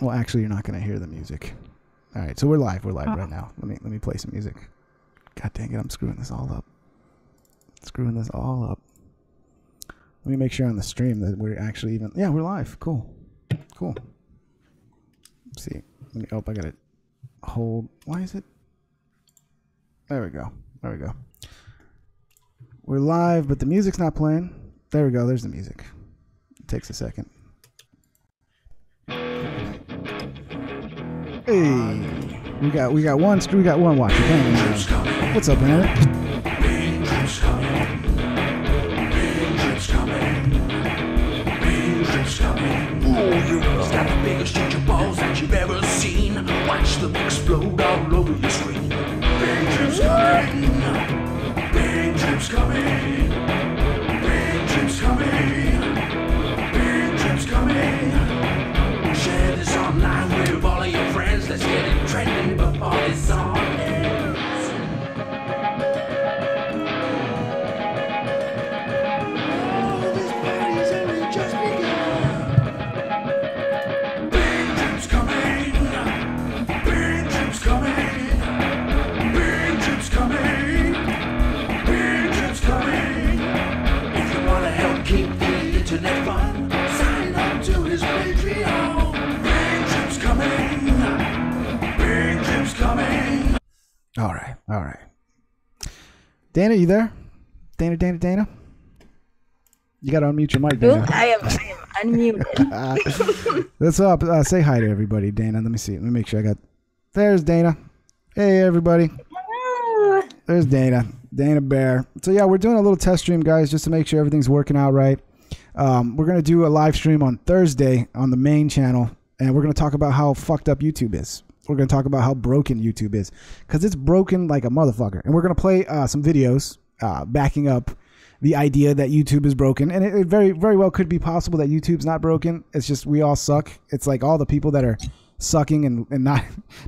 Well, actually, you're not going to hear the music. All right, so we're live. We're live right now. Let me play some music. God dang it, I'm screwing this all up. Let me make sure on the stream that we're actually even. Yeah, we're live. Cool. Let's see. I got to hold. Why is it? There we go. We're live, but the music's not playing. There we go. There's the music. It takes a second. Hey, we got one watch. What's up, man? It's got the biggest change of balls that you've ever seen. Watch them explode all over your screen. Big trip's coming. Big trip's coming. Big trip's coming. Big trip's coming. Share this online with all of your friends. Let's get it trending before this song ends. Oh, this party's only just begun. Big trip's coming. Big trip's coming. Big trip's coming. Big trip's coming. If you want to help keep the internet fun, sign up to his Patreon. Big trip's coming. All right. Dana, you there? Dana? You got to unmute your mic, Dana. I am unmuted. What's up? Say hi to everybody, Dana. Let me see. Let me make sure I got. There's Dana. Hey, everybody. Hello. There's Dana Bear. So yeah, we're doing a little test stream, guys, just to make sure everything's working out right. We're gonna do a live stream on Thursday on the main channel, and we're gonna talk about how fucked up YouTube is. We're gonna talk about how broken YouTube is, because it's broken like a motherfucker. And we're gonna play some videos backing up the idea that YouTube is broken, and it very, very well could be possible that YouTube's not broken. It's just we all suck. It's like all the people that are sucking and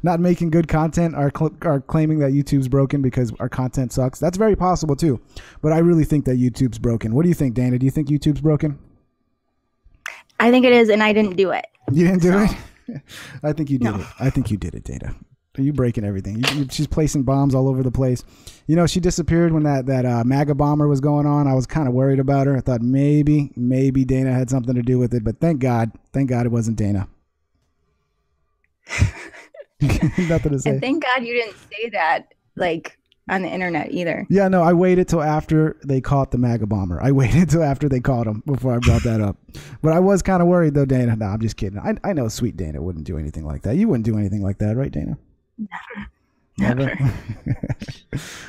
not making good content are claiming that YouTube's broken because our content sucks. That's very possible too, but I really think that YouTube's broken. What do you think, Dana? Do you think YouTube's broken? I think it is, and I didn't do it. You didn't do it? I think you did it. I think you did it, Dana. You breaking everything. She's placing bombs all over the place. You know, she disappeared when that MAGA bomber was going on. I was kind of worried about her. I thought maybe Dana had something to do with it, but thank God it wasn't Dana. Nothing to say. And thank God you didn't say that, like, on the internet either. Yeah, no, I waited till after they caught the MAGA bomber. I waited till after they caught him before I brought that up. But I was kind of worried, though, Dana. No, I'm just kidding. I know sweet Dana wouldn't do anything like that. You wouldn't do anything like that, right, Dana? Never.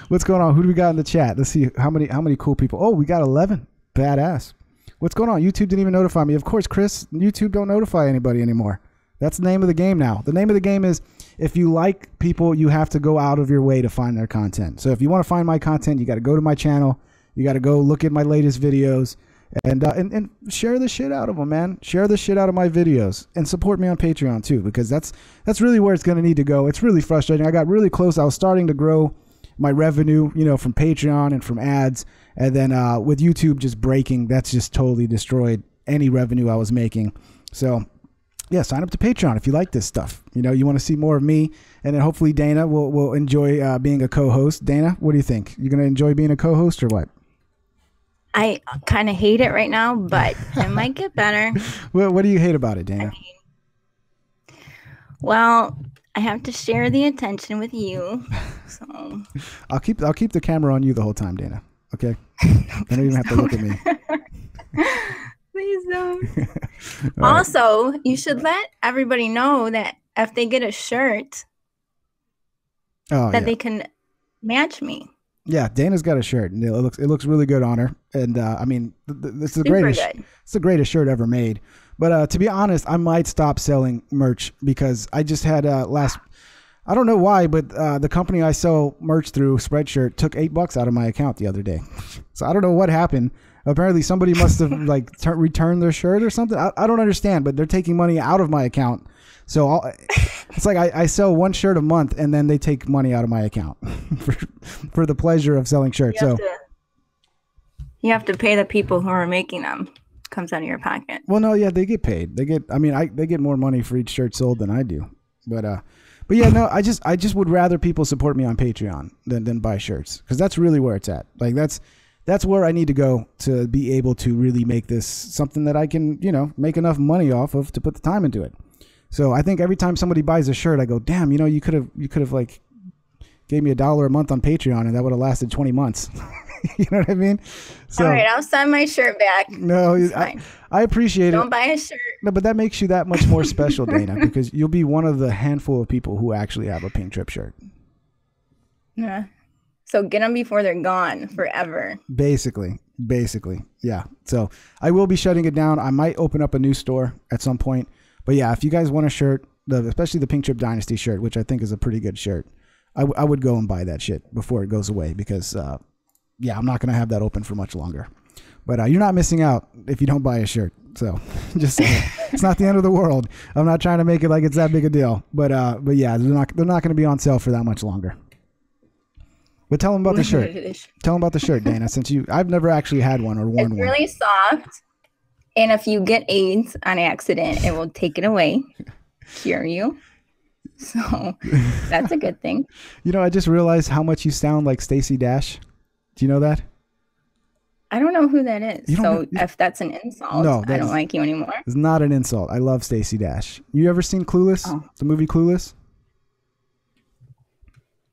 What's going on? Who do we got in the chat? Let's see how many cool people. Oh, we got 11. Badass. What's going on? YouTube didn't even notify me. Of course, Chris, YouTube don't notify anybody anymore. That's the name of the game now. The name of the game is, if you like people, you have to go out of your way to find their content. So if you want to find my content, you got to go to my channel. You got to go look at my latest videos and share the shit out of them, man. Share the shit out of my videos and support me on Patreon too, because that's really where it's going to need to go. It's really frustrating. I got really close. I was starting to grow my revenue, you know, from Patreon and from ads. And then with YouTube just breaking, that's just totally destroyed any revenue I was making. So yeah, sign up to Patreon if you like this stuff. You know, you want to see more of me, and then hopefully Dana will enjoy being a co-host. Dana, what do you think? You going to enjoy being a co-host or what? I kind of hate it right now, but it might get better. Well, what do you hate about it, Dana? Well, I have to share the attention with you. So I'll keep the camera on you the whole time, Dana. Okay? I don't even have to look at me. Please don't. Also, you should let everybody know that if they get a shirt, they can match me. Yeah, Dana's got a shirt, and it looks really good on her. And I mean, it's the greatest shirt ever made. But to be honest, I might stop selling merch because I just had I don't know why, but the company I sell merch through, Spreadshirt, took $8 out of my account the other day. So I don't know what happened. Apparently somebody must have like returned their shirt or something. I don't understand, but they're taking money out of my account. So it's like I sell one shirt a month and then they take money out of my account for the pleasure of selling shirts. You have to pay the people who are making them. comes out of your pocket. Well, no, yeah, they get paid. They get more money for each shirt sold than I do. But yeah, no, I just would rather people support me on Patreon than buy shirts, because that's really where it's at. Like that's where I need to go to be able to really make this something that I can, make enough money off of to put the time into it. So I think every time somebody buys a shirt, I go, damn, you could have like gave me $1 a month on Patreon, and that would have lasted 20 months. You know what I mean? So, all right, I'll send my shirt back. No, I appreciate it. Don't buy a shirt. No, but that makes you that much more special, Dayna, because you'll be one of the handful of people who actually have a Pink Trip shirt. Yeah. So get them before they're gone forever. Basically, yeah. So I will be shutting it down. I might open up a new store at some point. But yeah, if you guys want a shirt, especially the Pink Trip Dynasty shirt, which I think is a pretty good shirt, I would go and buy that shit before it goes away, because yeah, I'm not going to have that open for much longer. But you're not missing out if you don't buy a shirt. So just saying, it's not the end of the world. I'm not trying to make it like it's that big a deal. But yeah, they're not going to be on sale for that much longer. But tell them about the shirt. Tell them about the shirt, Dayna, since I've never actually had one or worn one. It's really soft. And if you get AIDS on accident, it will take it away, cure you. So that's a good thing. I just realized how much you sound like Stacey Dash. Do you know that? I don't know who that is. So if that's an insult, no, I don't like you anymore. It's not an insult. I love Stacey Dash. You ever seen Clueless? Oh. The movie Clueless?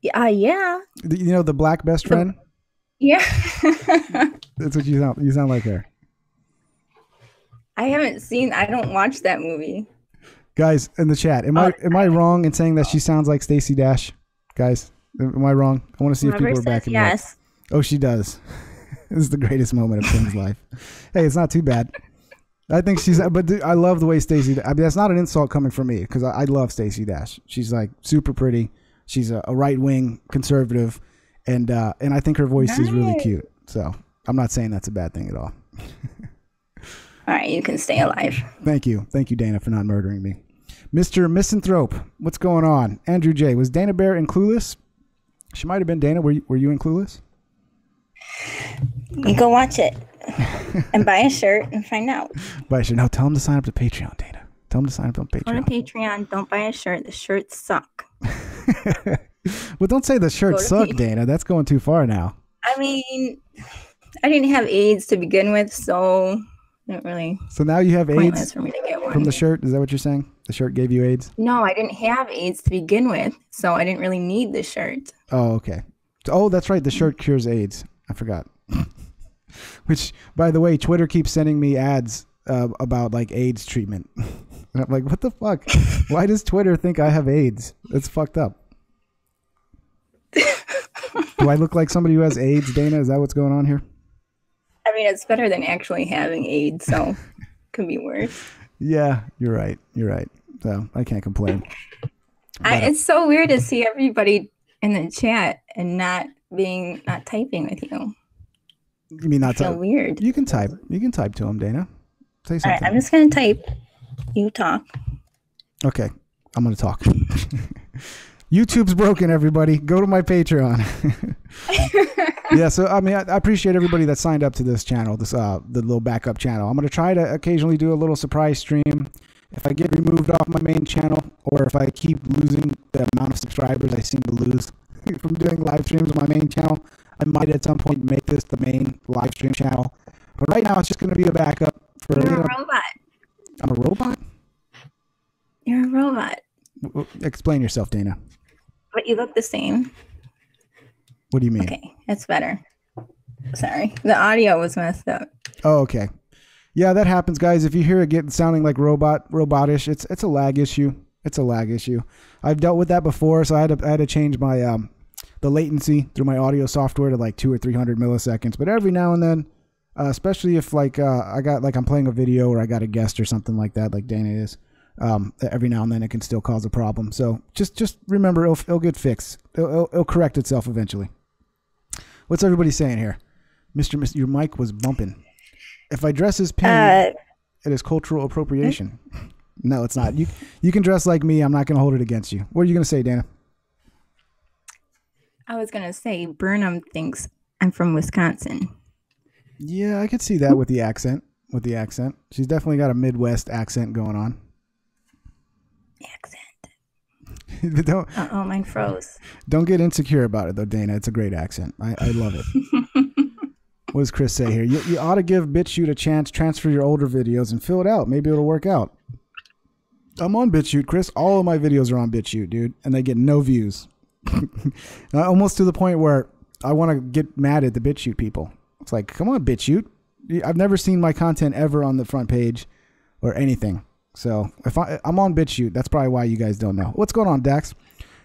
Yeah. The black best friend? Yeah. That's what you sound. You sound like her. I don't watch that movie. Guys in the chat, am I wrong in saying that she sounds like Stacey Dash? Guys, am I wrong? I want to see if people are backing me up. Oh, she does. This is the greatest moment of Tim's life. Hey, it's not too bad. I think but I love the way Stacey. I mean, that's not an insult coming from me, because I love Stacey Dash. She's like super pretty. She's a right-wing conservative, and I think her voice is really cute. So I'm not saying that's a bad thing at all. All right, you can stay alive. Thank you, Dayna, for not murdering me. Mr. Misanthrope, what's going on? Andrew J, was Dayna Bear in Clueless? She might have been. Dayna, were you in Clueless? You go watch it and buy a shirt and find out. Buy a shirt. No, tell them to sign up to Patreon, Dayna. Tell them to sign up on Patreon. Go to Patreon. Don't buy a shirt. The shirts suck. Well, don't say the shirts suck, Dayna. That's going too far now. I mean, I didn't have AIDS to begin with, so not really. So now you have AIDS for me to get one. From the shirt? Is that what you're saying? The shirt gave you AIDS? No, I didn't have AIDS to begin with, so I didn't really need the shirt. Oh, okay. Oh, that's right. The shirt cures AIDS. I forgot. Which, by the way, Twitter keeps sending me ads about like AIDS treatment. And I'm like, what the fuck? Why does Twitter think I have AIDS? It's fucked up. Do I look like somebody who has AIDS, Dayna? Is that what's going on here? I mean, it's better than actually having AIDS, so could be worse. Yeah, you're right. So I can't complain. It's so weird to see everybody in the chat and not typing with you. You mean not type? Weird. You can type. You can type to him, Dayna. Say something. All right, I'm just gonna type. You talk. Okay, I'm gonna talk. YouTube's broken, everybody. Go to my Patreon. Yeah, so I mean, I appreciate everybody that signed up to this channel, the little backup channel. I'm gonna try to occasionally do a little surprise stream. If I get removed off my main channel, or if I keep losing the amount of subscribers I seem to lose from doing live streams on my main channel, I might at some point make this the main live stream channel. But right now, it's just gonna be a backup for. You're a robot. I'm a robot? You're a robot. Explain yourself, Dayna. But you look the same. What do you mean? Okay, that's better. Sorry, the audio was messed up. Oh, okay. Yeah, that happens, guys. If you hear it sounding like robotish, it's a lag issue. It's a lag issue. I've dealt with that before, so I had to change my the latency through my audio software to like 200 or 300 milliseconds. But every now and then, especially if like I'm playing a video or I got a guest or something like that, like Dayna is, every now and then it can still cause a problem. So just remember, it'll get fixed. It'll correct itself eventually. What's everybody saying here? Mr. Your mic was bumping. If I dress as Ping, it is cultural appropriation. No, it's not. You can dress like me. I'm not going to hold it against you. What are you going to say, Dayna? I was going to say Burnham thinks I'm from Wisconsin. Yeah, I could see that with the accent. with the accent. She's definitely got a Midwest accent going on. Accent. Oh, mine froze. Don't get insecure about it, though, Dayna. It's a great accent. I love it. What does Chris say here? You ought to give BitChute a chance, transfer your older videos, and fill it out. Maybe it'll work out. I'm on BitChute, Chris. All of my videos are on BitChute, dude, and they get no views. Almost to the point where I want to get mad at the BitChute people. It's like, come on, BitChute. I've never seen my content ever on the front page or anything. So if I'm on BitChute, that's probably why you guys don't know. What's going on, Dax?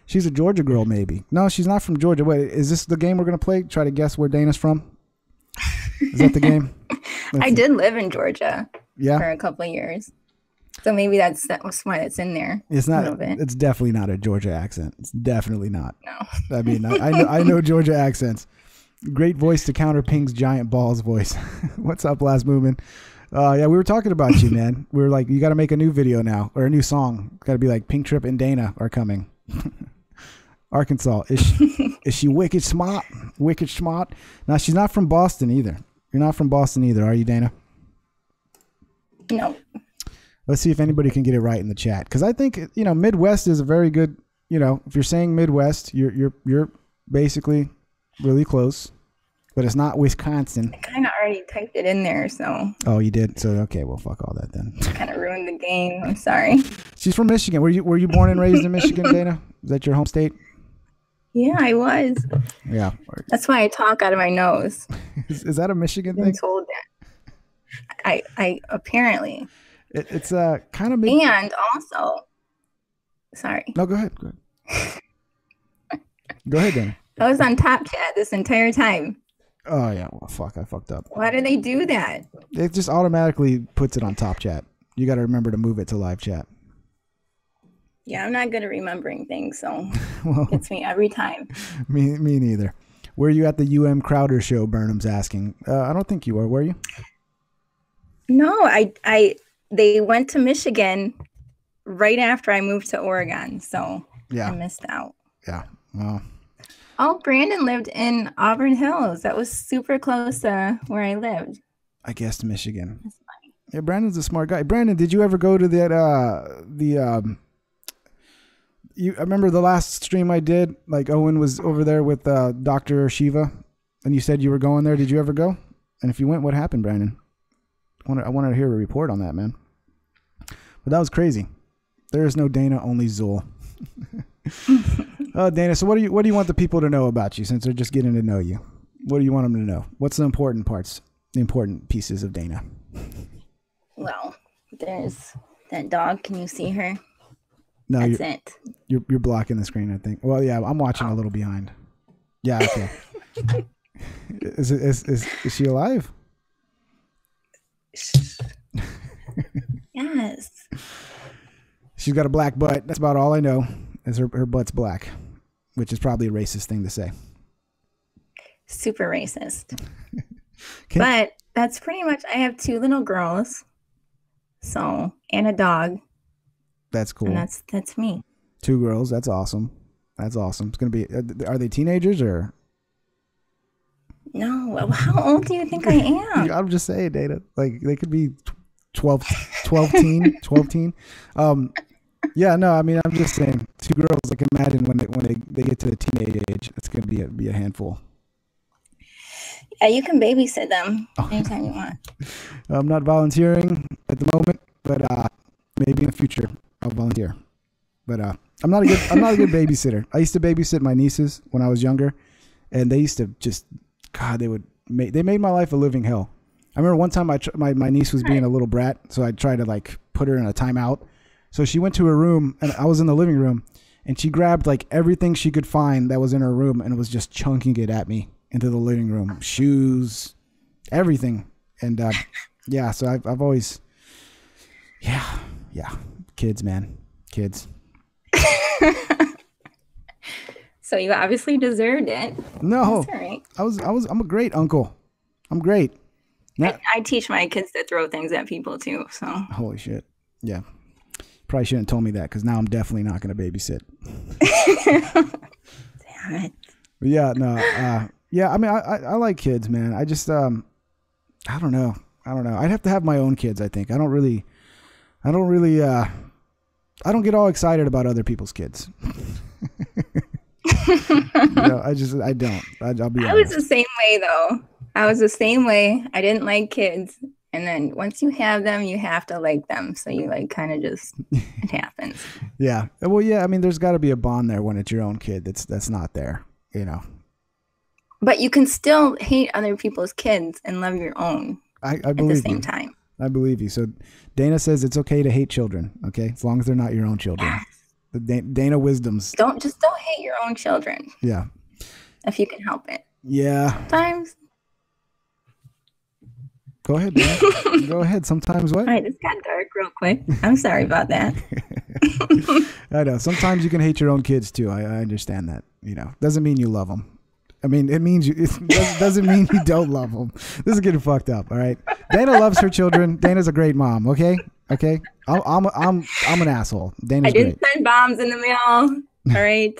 She's a Georgia girl, maybe. No, she's not from Georgia. Wait, is this the game we're going to play? Try to guess where Dayna's from? Is that the game? I did live in Georgia for a couple of years. So maybe that's why it's in there. It's not. It's definitely not a Georgia accent. It's definitely not. No. I mean, I know Georgia accents. Great voice to counter Ping's giant balls voice. What's up, Last Movement? Yeah, we were talking about you, man. We were like, you got to make a new video now or a new song. Got to be like Pingtr1p and Dayna are coming. Arkansas. Is she wicked smart? Wicked smart? No, she's not from Boston either. You're not from Boston either, are you, Dayna? No. Let's see if anybody can get it right in the chat. Because I think, Midwest is a very good, if you're saying Midwest, you're basically really close. But it's not Wisconsin. I kind of already typed it in there, so. Oh, you did? So, okay, well, fuck all that then. Kind of ruined the game. I'm sorry. She's from Michigan. Were you born and raised in Michigan, Dayna? Is that your home state? Yeah, I was. Yeah. That's why I talk out of my nose. Is that a Michigan thing? I'm told that. I apparently. It's kind of. And also, sorry. No, go ahead. Go ahead, Dayna. I was on Top Chat this entire time. Oh, yeah. Well, fuck. I fucked up. Why do they do that? It just automatically puts it on Top Chat. You got to remember to move it to live chat. Yeah, I'm not good at remembering things, so it's me every time. Me neither. Were you at the Crowder show, Burnham's asking? I don't think you were. Were you? No, they went to Michigan right after I moved to Oregon, so I missed out. Yeah. Well. Oh, Brandon lived in Auburn Hills. That was super close to where I lived. I guessed Michigan. That's funny. Yeah, Brandon's a smart guy. Brandon, did you ever go to that I remember the last stream I did, like Owen was over there with Dr. Shiva, and you said you were going there. Did you ever go? And if you went, what happened, Brandon? I wanted to hear a report on that, man. But that was crazy. There is no Dayna, only Zool. Oh, Dayna, so what do you want the people to know about you since they're just getting to know you? What do you want them to know? What's the important parts, the important pieces of Dayna? Well, there's that dog. Can you see her? No, that's it. You're blocking the screen, I think. Well, yeah, I'm watching a little behind. Yeah, okay. Is she alive? Yes. She's got a black butt. That's about all I know. Is her butt's black, which is probably a racist thing to say. Super racist. But that's pretty much. I have 2 little girls, and a dog. That's cool. And that's me. 2 girls. That's awesome. That's awesome. It's gonna be. Are they teenagers or? No. How old do you think I am? I'm just saying, Dayna. Like they could be 12 teen. Yeah. No. I mean, I'm just saying. 2 girls. Like imagine when they get to the teenage age, it's gonna be a handful. Yeah, you can babysit them anytime you want. I'm not volunteering at the moment, but maybe in the future. I'll volunteer, but I'm not a good babysitter. I used to babysit my nieces when I was younger, and they used to just they made my life a living hell. I remember one time my niece was being a little brat, so I tried to like put her in a timeout. So she went to her room, and I was in the living room, and she grabbed like everything she could find that was in her room, and was just chunking it at me into the living room, shoes, everything, and yeah. So I've always yeah. Kids, man. Kids. So you obviously deserved it. No. That's all right. I'm a great uncle. I'm great. I teach my kids to throw things at people too, so. Holy shit. Yeah. Probably shouldn't have told me that because now I'm definitely not going to babysit. Damn it. But yeah, no. Yeah, I mean, I like kids, man. I just, I don't know. I don't know. I'd have to have my own kids, I think. I don't get all excited about other people's kids. I don't. I'll be honest. I was the same way, though. I was the same way. I didn't like kids. And then once you have them, you have to like them. So you like kind of just, it happens. Yeah. Well, yeah. I mean, there's got to be a bond there when it's your own kid. That's not there, you know. But you can still hate other people's kids and love your own I at believe the same you. time. I believe you. So Dayna says it's okay to hate children, okay? As long as they're not your own children. Yes. The Dayna wisdoms. Don't hate your own children. Yeah. If you can help it. Yeah. Sometimes. Go ahead, Dayna. Go ahead. Sometimes what? All right, this got dark real quick. I'm sorry about that. I know. Sometimes you can hate your own kids too. I understand that. You know, doesn't mean you love them. I mean, it means doesn't mean you don't love them. This is getting fucked up. All right. Dayna loves her children. Dayna's a great mom. Okay. I'm an asshole. Dayna's I didn't great. send bombs in the mail. All right.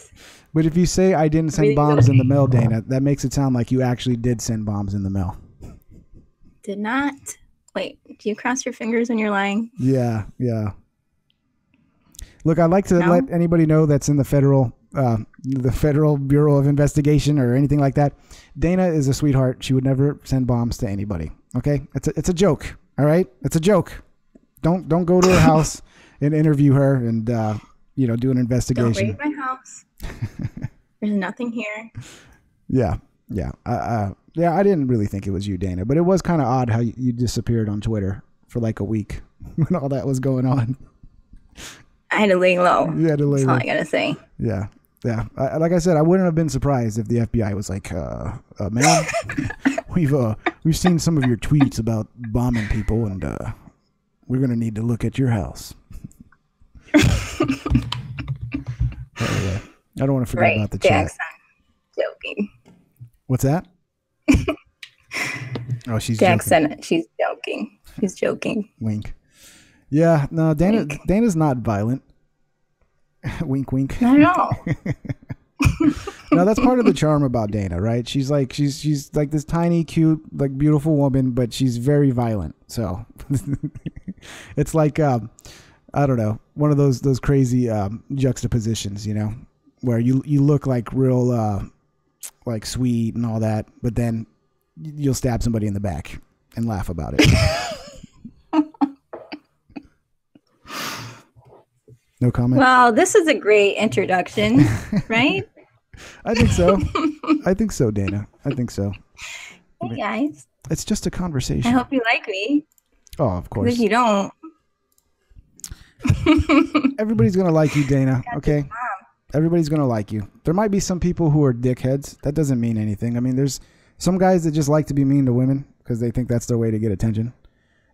But if you say I didn't send bombs in the mail, Dayna, that makes it sound like you actually did send bombs in the mail. Did not. Wait, do you cross your fingers when you're lying? Yeah. Look, I'd like to let anybody know that's in the Federal Bureau of Investigation or anything like that. Dayna is a sweetheart. She would never send bombs to anybody. Okay? It's a joke. All right? It's a joke. Don't go to her house and interview her and do an investigation. Don't raid my house. There's nothing here. Yeah. I didn't really think it was you, Dayna, but it was kind of odd how you disappeared on Twitter for like a week when all that was going on. I had to lay low. You had to lay low. That's all I gotta say. Yeah. Like I said, I wouldn't have been surprised if the FBI was like, "Man, we've seen some of your tweets about bombing people, and we're gonna need to look at your house." Anyway, I don't want to forget about the chat. Joking. What's that? Oh, she's Jackson. She's joking. She's joking. Wink. Yeah, no, Dayna's not violent. Wink, wink. Not at all. No, that's part of the charm about Dayna, right? She's like this tiny, cute, like beautiful woman, but she's very violent. So it's like I don't know, one of those crazy juxtapositions, you know, where you look like real like sweet and all that, but then you'll stab somebody in the back and laugh about it. No comment? Well, this is a great introduction, right? I think so. I think so, Dayna. I think so. Hey, guys. It's just a conversation. I hope you like me. Oh, of course. If you don't. Everybody's going to like you, Dayna, okay? Everybody's going to like you. There might be some people who are dickheads. That doesn't mean anything. I mean, there's some guys that just like to be mean to women because they think that's their way to get attention.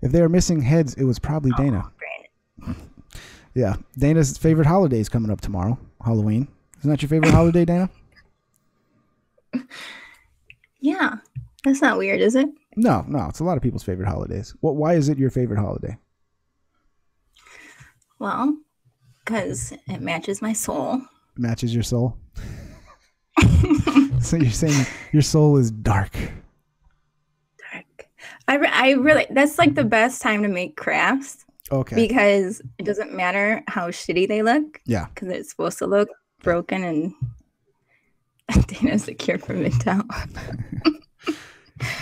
If they are missing heads, it was probably Dayna. Yeah. Dayna's favorite holiday is coming up tomorrow. Halloween. Isn't that your favorite holiday, Dayna? Yeah. That's not weird, is it? No. It's a lot of people's favorite holidays. Why is it your favorite holiday? Well, because it matches my soul. It matches your soul? So you're saying your soul is dark. Dark. I really, that's like the best time to make crafts. Okay. Because it doesn't matter how shitty they look. Yeah. Because it's supposed to look broken and Dayna's the cure for MGTOW.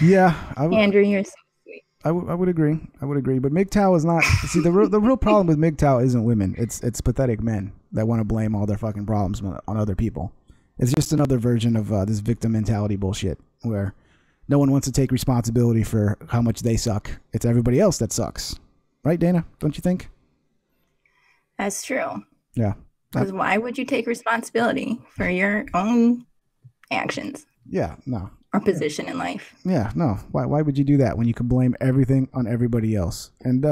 Yeah. Andrew, you're so sweet. I would agree. But MGTOW is not. See, the real problem with MGTOW isn't women. It's pathetic men that want to blame all their fucking problems on other people. It's just another version of this victim mentality bullshit where no one wants to take responsibility for how much they suck. It's everybody else that sucks. Right, Dayna? Don't you think? That's true. Yeah. Because why would you take responsibility for your own actions? Yeah, no. Or position in life? Yeah, no. Why would you do that when you can blame everything on everybody else? And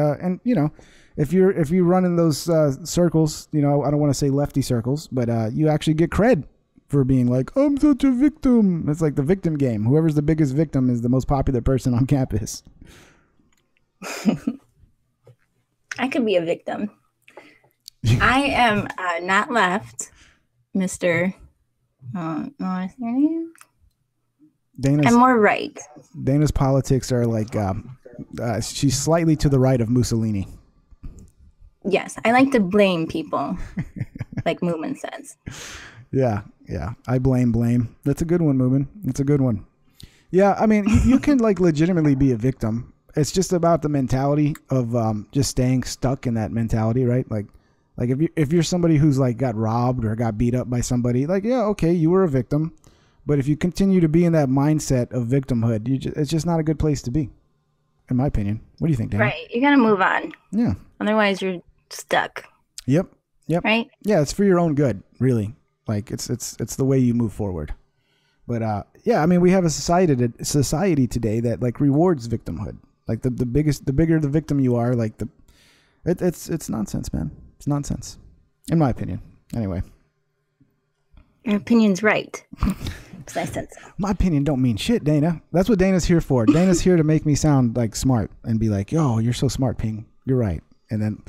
you know, if you run in those circles, you know, I don't want to say lefty circles, but you actually get cred for being like, I'm such a victim. It's like the victim game. Whoever's the biggest victim is the most popular person on campus. I could be a victim. I am not left, Mr. What's your name? I'm more right. Dayna's politics are like She's slightly to the right of Mussolini. Yes, I like to blame people, like Moomin says. Yeah. I blame. That's a good one, Moomin. That's a good one. Yeah, I mean, you can like legitimately be a victim. It's just about the mentality of just staying stuck in that mentality, right? Like if you're somebody who's like got robbed or got beat up by somebody, like, yeah, okay, you were a victim. But if you continue to be in that mindset of victimhood, it's just not a good place to be, in my opinion. What do you think, Dan? Right. You got to move on. Yeah. Otherwise, you're stuck. Yep. Right? Yeah, it's for your own good, really. Like, it's the way you move forward. But, yeah, I mean, we have a society today that, like, rewards victimhood. Like, the bigger the victim you are, like, it's nonsense, man. It's nonsense, in my opinion. Anyway. Your opinion's right. Because I said so. My opinion don't mean shit, Dayna. That's what Dayna's here for. Dayna's here to make me sound like smart and be like, "Yo, you're so smart, Ping. You're right." And then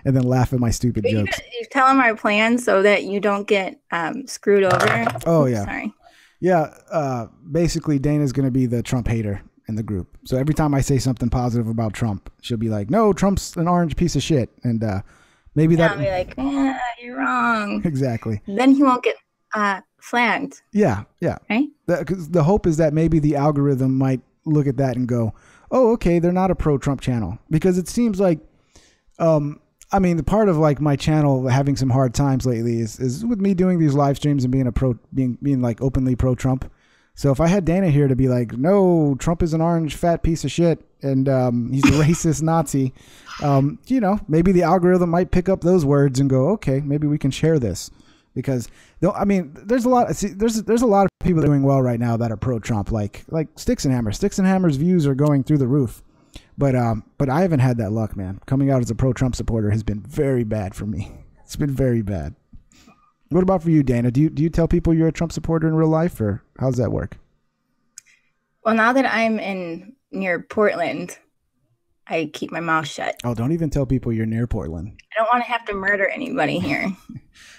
laugh at my stupid jokes. You tell them our plan so that you don't get screwed over. Oh, yeah. Sorry. Yeah. Basically, Dayna's going to be the Trump hater in the group. So every time I say something positive about Trump, she'll be like, "No, Trump's an orange piece of shit." And maybe that. I'll be like, "Yeah, you're wrong." Exactly. Then he won't get flagged. Yeah. Right? Because the hope is that maybe the algorithm might look at that and go, "Oh, okay, they're not a pro-Trump channel." Because it seems like, I mean, the part of like my channel having some hard times lately is with me doing these live streams and being like openly pro-Trump. So if I had Dayna here to be like, "No, Trump is an orange fat piece of shit and he's a racist Nazi," maybe the algorithm might pick up those words and go, "Okay, maybe we can share this." Because I mean, there's a lot of people doing well right now that are pro-Trump, like Sticks and Hammer. Sticks and Hammer's views are going through the roof, but I haven't had that luck, man. Coming out as a pro-Trump supporter has been very bad for me. It's been very bad. What about for you, Dayna? Do you tell people you're a Trump supporter in real life, or how's that work? Well, now that I'm near Portland, I keep my mouth shut. Oh, don't even tell people you're near Portland. I don't want to have to murder anybody here.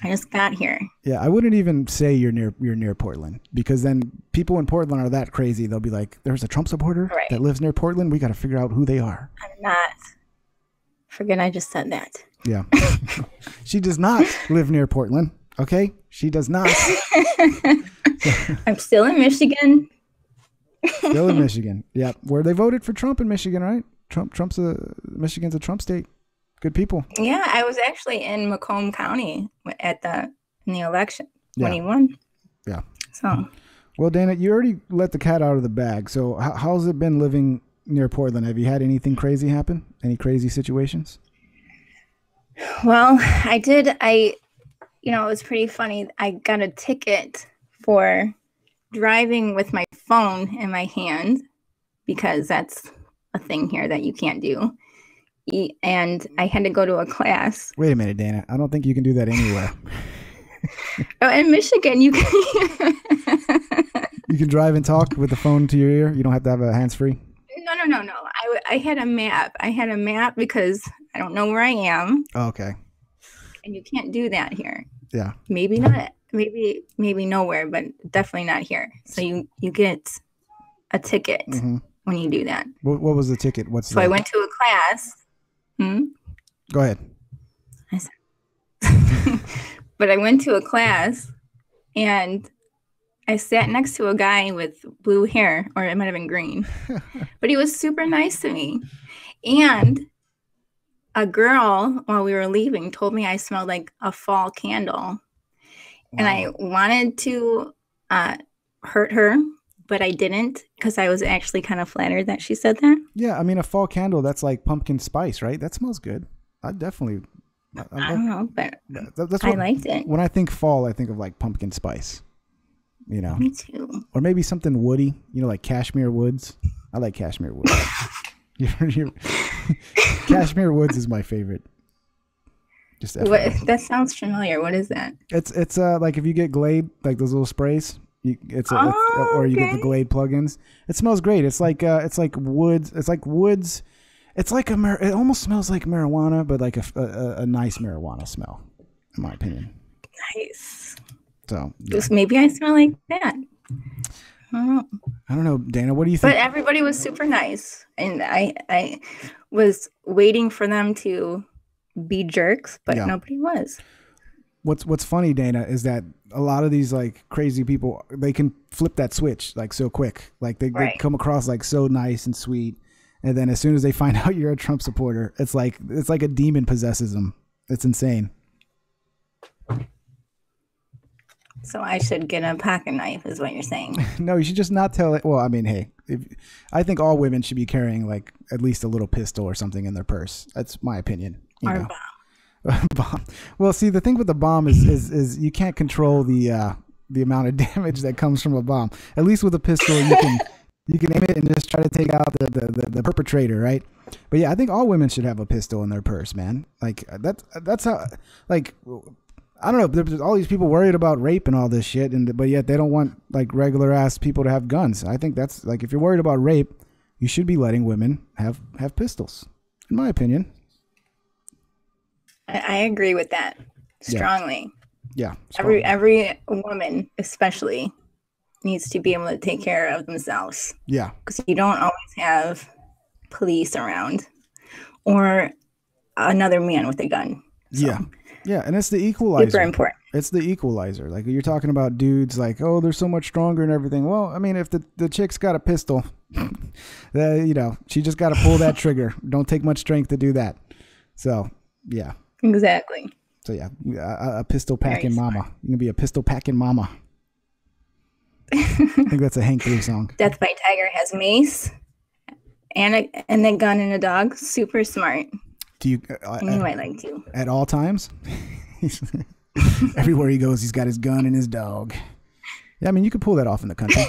I just got here. Yeah, I wouldn't even say you're near Portland, because then people in Portland are that crazy. They'll be like, "There's a Trump supporter that lives near Portland. We got to figure out who they are." I'm not. Forget I just said that. Yeah. She does not live near Portland. Okay? She does not. I'm still in Michigan. Still in Michigan. Yeah. Where they voted for Trump in Michigan, right? Michigan's a Trump state. Good people. Yeah, I was actually in Macomb County in the election when he won. Yeah. So. Well, Dayna, you already let the cat out of the bag. So how's it been living near Portland? Have you had anything crazy happen? Any crazy situations? Well, I did. It was pretty funny. I got a ticket for driving with my phone in my hand, because that's a thing here that you can't do. And I had to go to a class. Wait a minute, Dayna. I don't think you can do that anywhere. Oh, in Michigan, you can. You can drive and talk with the phone to your ear. You don't have to have a hands-free. No. I had a map. I had a map because I don't know where I am. Oh, okay. And you can't do that here. Yeah. Maybe not. Maybe nowhere, but definitely not here. So you get a ticket when you do that. What was the ticket? So I went to a class. Go ahead. But I went to a class and I sat next to a guy with blue hair, or it might have been green, but he was super nice to me. And a girl, while we were leaving, told me I smelled like a fall candle. Wow. And I wanted to hurt her, but I didn't, because I was actually kind of flattered that she said that. Yeah, I mean, a fall candle, that's like pumpkin spice, right? That smells good. I don't know, but that's I liked it. When I think fall, I think of like pumpkin spice. Me too. Or maybe something woody, like cashmere woods. I like cashmere woods. Cashmere woods is my favorite. Just that sounds familiar. What is that? It's like if you get Glade, like those little sprays, or you get the Glade plugins. It smells great. It's like woods. It's like woods. It's like it almost smells like marijuana, but like a nice marijuana smell, in my opinion. Nice. So maybe I smell like that. Oh. I don't know, Dana. What do you think? But everybody was super nice, and I was waiting for them to be jerks, but nobody was. What's funny, Dana, is that a lot of these like crazy people, they can flip that switch like so quick. Like they come across like so nice and sweet, and then as soon as they find out you're a Trump supporter, it's like a demon possesses them. It's insane. So I should get a pocket knife, is what you're saying? No, you should just not tell it. Well, I mean, hey, I think all women should be carrying like at least a little pistol or something in their purse. That's my opinion. Or a bomb. Bomb. Well, see, the thing with the bomb is you can't control the amount of damage that comes from a bomb. At least with a pistol, you can aim it and just try to take out the perpetrator, right? But yeah, I think all women should have a pistol in their purse, man. Like that's how, like, I don't know. There's all these people worried about rape and all this shit, but yet they don't want like regular ass people to have guns. I think that's like, if you're worried about rape, you should be letting women have pistols, in my opinion. I agree with that strongly. Yeah. Every woman, especially, needs to be able to take care of themselves. Yeah. Because you don't always have police around or another man with a gun. So. Yeah. Yeah, and it's the equalizer. Super important. It's the equalizer. Like you're talking about dudes like, oh, they're so much stronger and everything. Well, I mean, if the chick's got a pistol, she just got to pull that trigger. Don't take much strength to do that. So, yeah. Exactly. So, yeah, a pistol packing mama. You can be a pistol packing mama. I think that's a Hank Lee song. Death by Tiger has mace and a gun and a dog. Super smart. Do you? I might like to. At all times? Everywhere he goes, he's got his gun and his dog. Yeah, I mean, you could pull that off in the country.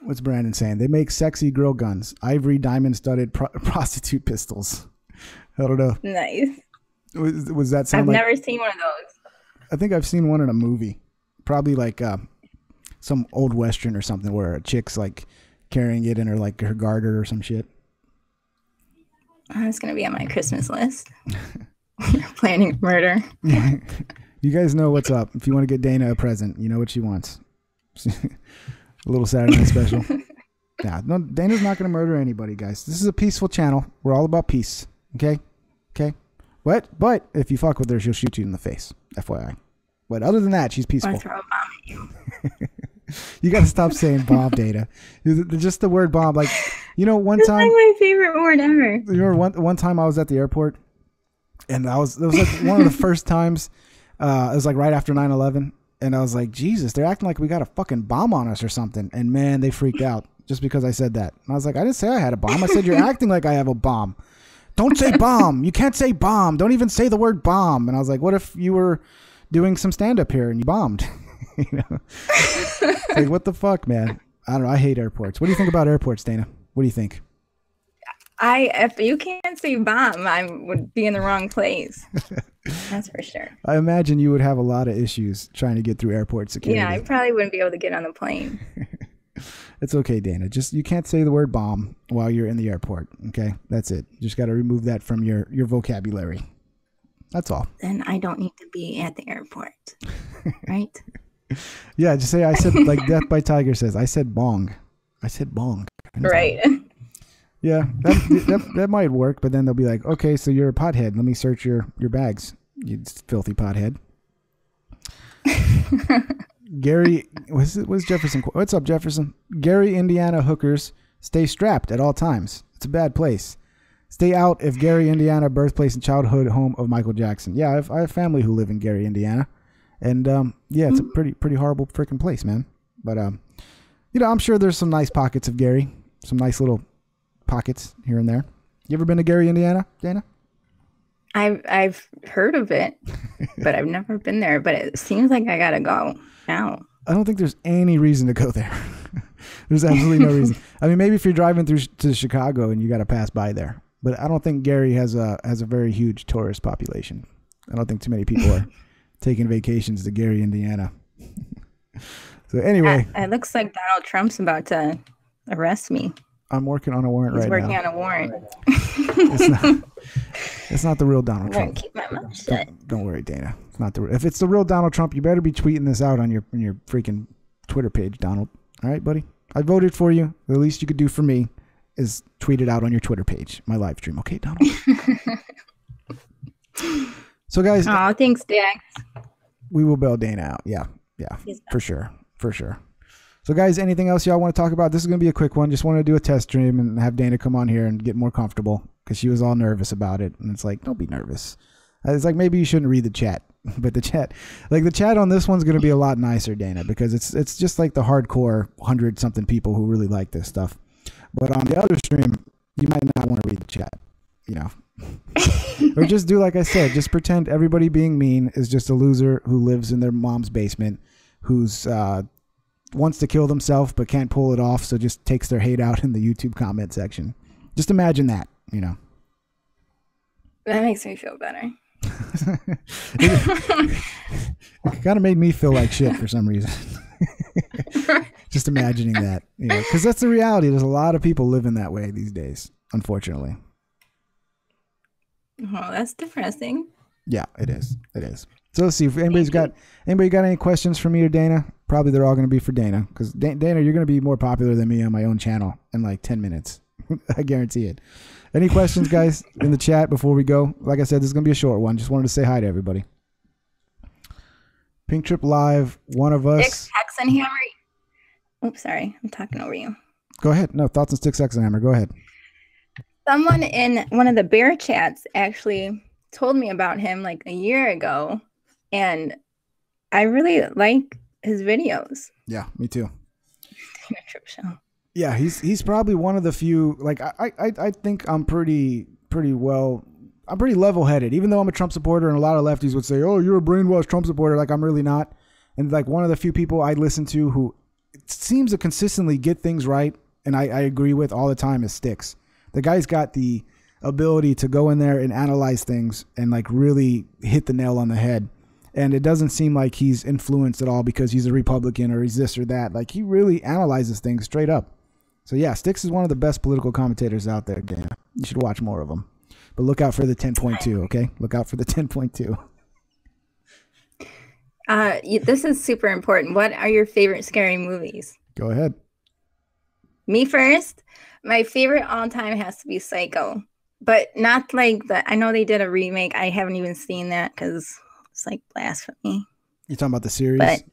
What's Brandon saying? They make sexy girl guns. Ivory diamond-studded prostitute pistols. I don't know. Nice. Was that sound I've never seen one of those. I think I've seen one in a movie. Probably like some old Western or something where a chick's like carrying it in her like her garter or some shit. It's going to be on my Christmas list. Planning murder. You guys know what's up. If you want to get Dana a present, you know what she wants. A little Saturday Night Special. Yeah, no, Dana's not going to murder anybody, guys. This is a peaceful channel. We're all about peace. Okay? Okay? But if you fuck with her, she'll shoot you in the face. FYI. But other than that, she's peaceful. Or throw a bomb at you. You got to stop saying bomb, Dana. Just the word bomb. Like, one time. It's like my favorite word ever. You remember one time I was at the airport, and it was like one of the first times. It was like right after 9/11, and I was like, Jesus, they're acting like we got a fucking bomb on us or something. And man, they freaked out just because I said that. And I was like, I didn't say I had a bomb. I said you're acting like I have a bomb. Don't say bomb. You can't say bomb. Don't even say the word bomb. And I was like, what if you were doing some stand-up here and you bombed? Like, what the fuck, man? I don't know. I hate airports. What do you think about airports, Dana? What do you think? If you can't say bomb, I would be in the wrong place. That's for sure. I imagine you would have a lot of issues trying to get through airport security. Yeah, I probably wouldn't be able to get on the plane. It's okay, Dana. Just you can't say the word bomb while you're in the airport. Okay, that's it. You just got to remove that from your vocabulary. That's all. Then I don't need to be at the airport, right? Yeah, just say I said, like Death by Tiger says, I said bong. I said bong. Right. Yeah, that might work, but then they'll be like, okay, so you're a pothead. Let me search your bags, you filthy pothead. Gary, was Jefferson? What's up, Jefferson? Gary, Indiana hookers stay strapped at all times. It's a bad place. Stay out if Gary, Indiana, birthplace and childhood home of Michael Jackson. Yeah, I have family who live in Gary, Indiana. And, yeah, it's a pretty horrible freaking place, man. But, I'm sure there's some nice pockets of Gary. Some nice little pockets here and there. You ever been to Gary, Indiana, Dana? I've heard of it, but I've never been there. But it seems like I got to go now. I don't think there's any reason to go there. There's absolutely no reason. I mean, maybe if you're driving through to Chicago and you got to pass by there. But I don't think Gary has a very huge tourist population. I don't think too many people are taking vacations to Gary, Indiana. So anyway. It looks like Donald Trump's about to arrest me. I'm working on a warrant right now. He's working on a warrant. It's not the real Donald Trump. I'm gonna keep my mouth shut. Don't worry, Dana. It's not if it's the real Donald Trump, you better be tweeting this out on your freaking Twitter page, Donald. All right, buddy. I voted for you. The least you could do for me is tweet it out on your Twitter page, my live stream. Okay, Donald? So, guys. Oh, thanks, Dax. We will bail Dayna out. Yeah, for sure. So, guys, anything else y'all want to talk about? This is going to be a quick one. Just wanted to do a test stream and have Dayna come on here and get more comfortable because she was all nervous about it. And it's like, don't be nervous. It's like, maybe you shouldn't read the chat. But the chat on this one's going to be a lot nicer, Dayna, because it's just like the hardcore 100-something people who really like this stuff. But on the other stream, you might not want to read the chat, Or just do like I said, just pretend everybody being mean is just a loser who lives in their mom's basement, who's wants to kill themselves but can't pull it off, so just takes their hate out in the YouTube comment section. Just imagine that, That makes me feel better. It kind of made me feel like shit for some reason. Just imagining that, because that's the reality. There's a lot of people living that way these days, unfortunately. Oh, that's depressing. Yeah, it is. So let's see if anybody got any questions for me or Dayna. Probably they're all going to be for Dayna, because Dayna, you're going to be more popular than me on my own channel in like 10 minutes. I guarantee it. Any questions, guys, in the chat before we go? Like I said, this is going to be a short one. Just wanted to say hi to everybody. Pingtr1p Live, one of us. Hexenhammer. Oops, sorry. I'm talking over you. Go ahead. No, thoughts on Sticks Hexenhammer. Go ahead. Someone in one of the bear chats actually told me about him like a year ago, and I really like his videos. Yeah, me too. Trip show. Yeah, he's probably one of the few. Like I think I'm pretty level-headed, even though I'm a Trump supporter, and a lot of lefties would say, "Oh, you're a brainwashed Trump supporter." Like, I'm really not. And like, one of the few people I listen to who seems to consistently get things right, and I agree with all the time, is Sticks. The guy's got the ability to go in there and analyze things and like really hit the nail on the head. And it doesn't seem like he's influenced at all because he's a Republican or he's this or that. Like, he really analyzes things straight up. So yeah, Sticks is one of the best political commentators out there, Dayna. You should watch more of them. But look out for the 10.2, okay? Look out for the 10.2. This is super important. What are your favorite scary movies? Go ahead. Me first. My favorite all time has to be Psycho. But not like I know they did a remake. I haven't even seen that because it's like blasphemy. You talking about the series? But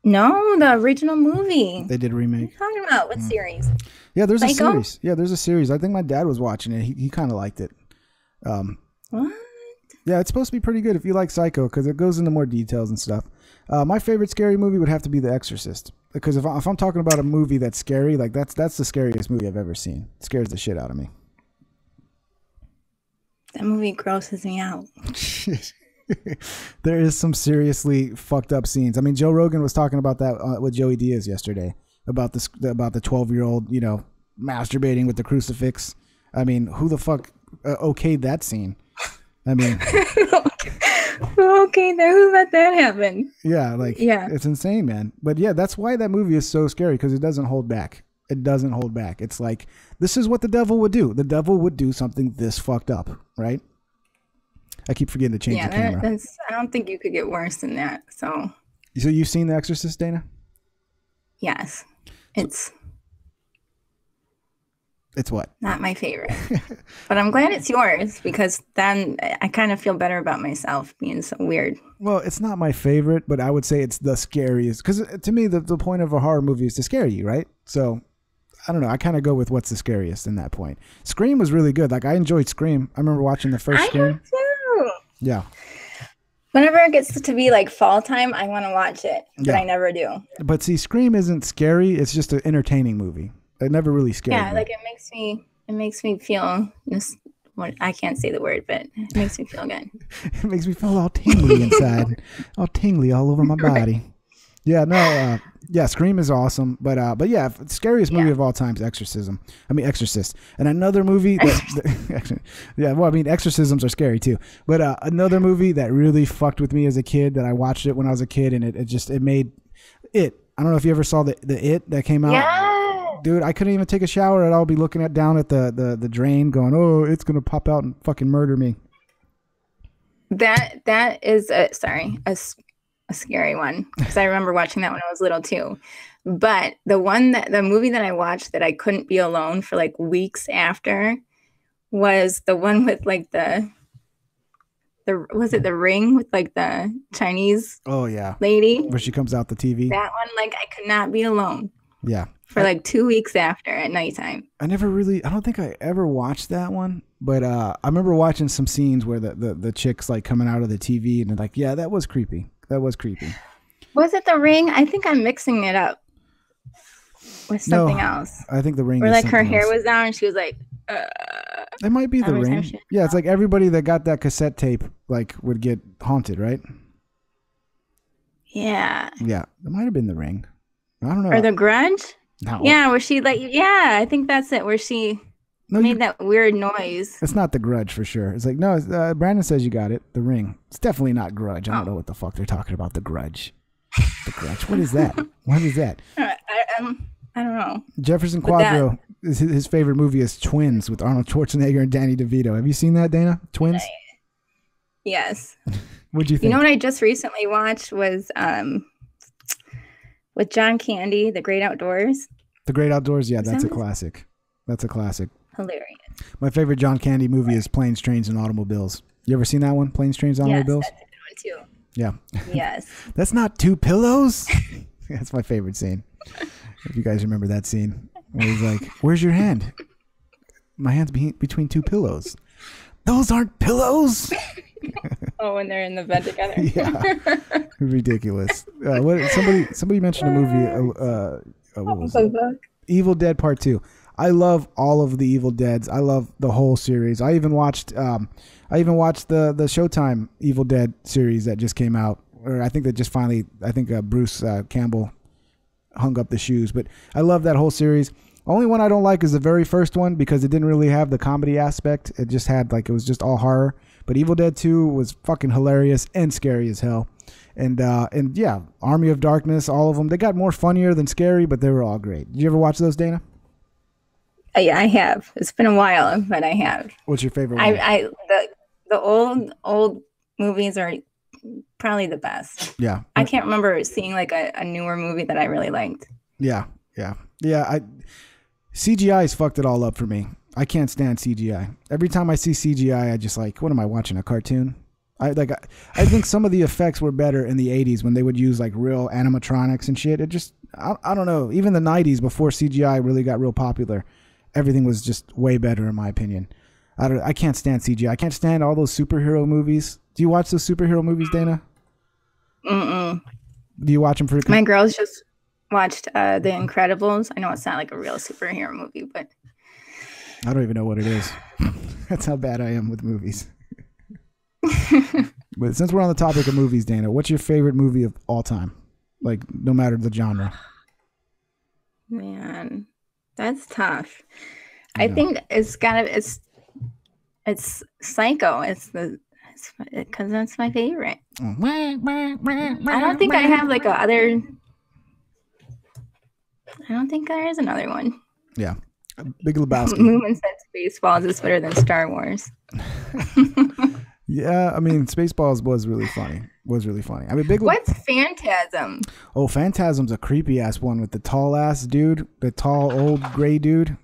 no, the original movie. They did a remake. What are you talking about? What series? Yeah, there's Psycho? a series. Yeah, there's a series. I think my dad was watching it. He kind of liked it. What? Yeah, it's supposed to be pretty good if you like Psycho, because it goes into more details and stuff. My favorite scary movie would have to be The Exorcist, because if I'm talking about a movie that's scary, like that's the scariest movie I've ever seen. It scares the shit out of me. That movie grosses me out. There is some seriously fucked up scenes. I mean, Joe Rogan was talking about that with Joey Diaz yesterday about the 12-year-old, masturbating with the crucifix. I mean, who the fuck okayed that scene? I mean, okay, there, who let that happen? Yeah, it's insane, man. But yeah, that's why that movie is so scary, because it doesn't hold back. It doesn't hold back. It's like, this is what the devil would do. The devil would do something this fucked up, right? I keep forgetting to change the camera. I don't think you could get worse than that. So you've seen The Exorcist, Dayna? Yes. It's what? Not my favorite. But I'm glad it's yours, because then I kind of feel better about myself being so weird. Well, it's not my favorite, but I would say it's the scariest. Because to me, the point of a horror movie is to scare you, right? So, I don't know. I kind of go with what's the scariest in that point. Scream was really good. Like, I enjoyed Scream. I remember watching the first Scream. I do too. Yeah. Whenever it gets to be like fall time, I want to watch it, but I never do. But see, Scream isn't scary. It's just an entertaining movie. It never really scared me. Yeah, like it makes me feel this. I can't say the word, but it makes me feel good. It makes me feel all tingly inside, all tingly all over my body. Yeah, no, Scream is awesome, but yeah, scariest movie of all time is Exorcist. And another movie that exorcisms are scary too. But another movie that really fucked with me as a kid, that I watched it when I was a kid, and it made it. I don't know if you ever saw the It that came out. Yeah. Dude, I couldn't even take a shower, and I'll be looking down at the drain, going, "Oh, it's gonna pop out and fucking murder me." That is a a scary one because I remember watching that when I was little too. But the movie that I watched that I couldn't be alone for like weeks after was the one with like the was it The Ring with like the Chinese lady where she comes out the TV. That one, like I could not be alone. Yeah. For like 2 weeks after at nighttime. I don't think I ever watched that one, but I remember watching some scenes where the chick's like coming out of the TV and like, yeah, that was creepy. Was it The Ring? I think I'm mixing it up with something else. I think The Ring. Where like her hair was down and she was like, It might be The Ring. Yeah, it's like everybody that got that cassette tape like would get haunted, right? Yeah. Yeah, it might have been The Ring. I don't know. Or The Grudge? No. Yeah, where she like, yeah, I think that's it. Where she made that weird noise. It's not The Grudge for sure. It's like, no, Brandon says you got it. The Ring. It's definitely not Grudge. I don't know what the fuck they're talking about. The Grudge. The Grudge. What is that? What is that? I don't know. Jefferson Quadro, his favorite movie is Twins with Arnold Schwarzenegger and Danny DeVito. Have you seen that, Dayna? Twins? Yes. What'd you think? You know what I just recently watched was with John Candy, The Great Outdoors. The Great Outdoors, yeah, that's a classic. That's a classic. Hilarious. My favorite John Candy movie is Planes, Trains, and Automobiles. You ever seen that one? Planes, Trains, and Automobiles? Yes, that's a good one too. Yeah. Yes. That's not two pillows? That's my favorite scene. If you guys remember that scene. Where he's like, where's your hand? My hand's between two pillows. Those aren't pillows. Oh, when they're in the bed together. Yeah. Ridiculous. Somebody mentioned a movie. What was it? Evil Dead Part 2. I love all of the Evil Deads. I love the whole series. I even watched the Showtime Evil Dead series that just came out. Or I think that just finally, Bruce Campbell hung up the shoes. But I love that whole series. Only one I don't like is the very first one because it didn't really have the comedy aspect. It just had it was just all horror. But Evil Dead 2 was fucking hilarious and scary as hell. And yeah, Army of Darkness, all of them. They got more funnier than scary, but they were all great. Did you ever watch those, Dayna? Yeah, I have. It's been a while, but I have. What's your favorite one? The old movies are probably the best. Yeah. I can't remember seeing like a newer movie that I really liked. Yeah. CGI's fucked it all up for me. I can't stand CGI. Every time I see CGI, I just like, what am I watching? A cartoon? I think some of the effects were better in the 80s when they would use like real animatronics and shit. It just, I don't know. Even the 90s before CGI really got real popular, everything was just way better in my opinion. I can't stand CGI. I can't stand all those superhero movies. Do you watch those superhero movies, Dayna? Mm-mm. Do you watch them for? My girls just watched The Incredibles. I know it's not like a real superhero movie, but I don't even know what it is. That's how bad I am with movies. But since we're on the topic of movies, Dayna, what's your favorite movie of all time? Like, no matter the genre. Man, that's tough. I think it's Psycho. Because that's my favorite. I don't think I have like I don't think there is another one. Yeah. Big Lebowski. Moon said Spaceballs is better than Star Wars. Yeah, I mean, Spaceballs was really funny. I mean, What's Phantasm? Oh, Phantasm's a creepy ass one with the tall ass dude, the tall old gray dude.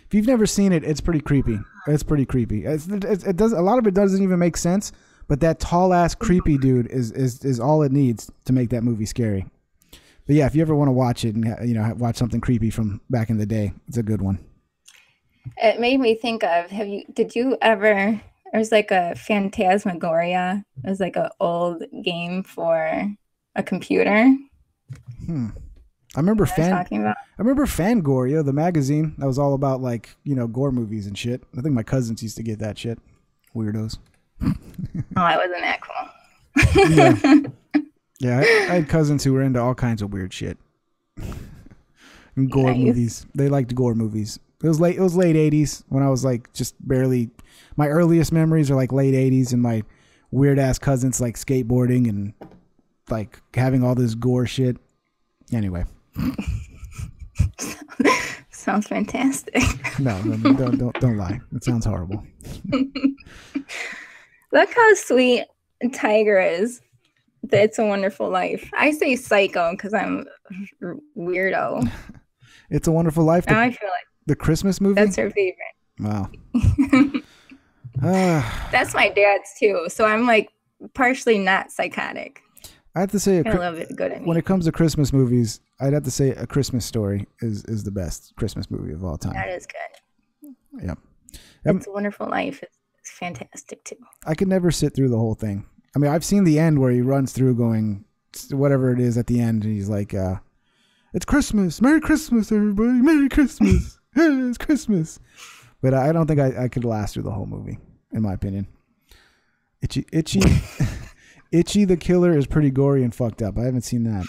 If you've never seen it, it's pretty creepy. It does, a lot of it doesn't even make sense, but that tall ass creepy dude is all it needs to make that movie scary. But yeah, if you ever want to watch it and watch something creepy from back in the day, it's a good one. It made me think of did you ever? There's like a Phantasmagoria. It was like an old game for a computer. I remember Fangoria, the magazine that was all about like, gore movies and shit. I think my cousins used to get that shit. Weirdos. Oh, I wasn't that cool. Yeah, I had cousins who were into all kinds of weird shit. And gore movies. They liked gore movies. It was late 80s when I was like just barely. My earliest memories are like late 80s and my weird ass cousins like skateboarding and like having all this gore shit. Anyway. Sounds fantastic. No, don't lie. It sounds horrible. Look how sweet Tiger is. the It's a Wonderful Life. I say Psycho because I'm a weirdo. It's a Wonderful Life. Now I feel like the Christmas movie. That's her favorite. Wow. That's my dad's too. So I'm like partially not psychotic. I have to say, I love it. Good. When it comes to Christmas movies, I'd have to say A Christmas Story is the best Christmas movie of all time. That is good. Yep. It's a Wonderful Life. It's fantastic too. I could never sit through the whole thing. I mean, I've seen the end where he runs through going whatever it is at the end, and he's like, "It's Christmas, Merry Christmas, everybody, Merry Christmas, it's Christmas." But I don't think I could last through the whole movie, in my opinion. Itchy the Killer is pretty gory and fucked up. I haven't seen that.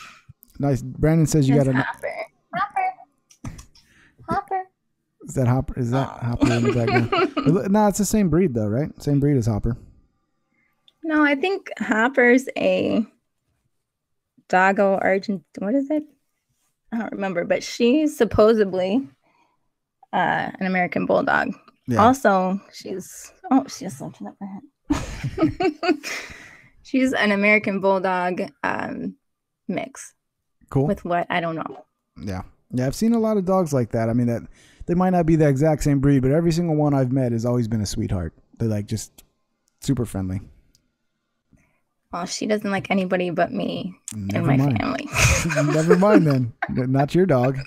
Nice. Brandon says you got a Hopper. Is that Hopper? Is that Hopper in the background? No, it's the same breed though, right? Same breed as Hopper. No, I think Hopper's a Doggo Argent. What is it? I don't remember, but she's supposedly an American Bulldog. Yeah. Also, she has something up her head. She's an American Bulldog mix. Cool. With what? I don't know. Yeah. Yeah, I've seen a lot of dogs like that. I mean, that they might not be the exact same breed, but every single one I've met has always been a sweetheart. They're like just super friendly. Well, she doesn't like anybody but me and my family. Never mind then. Not your dog.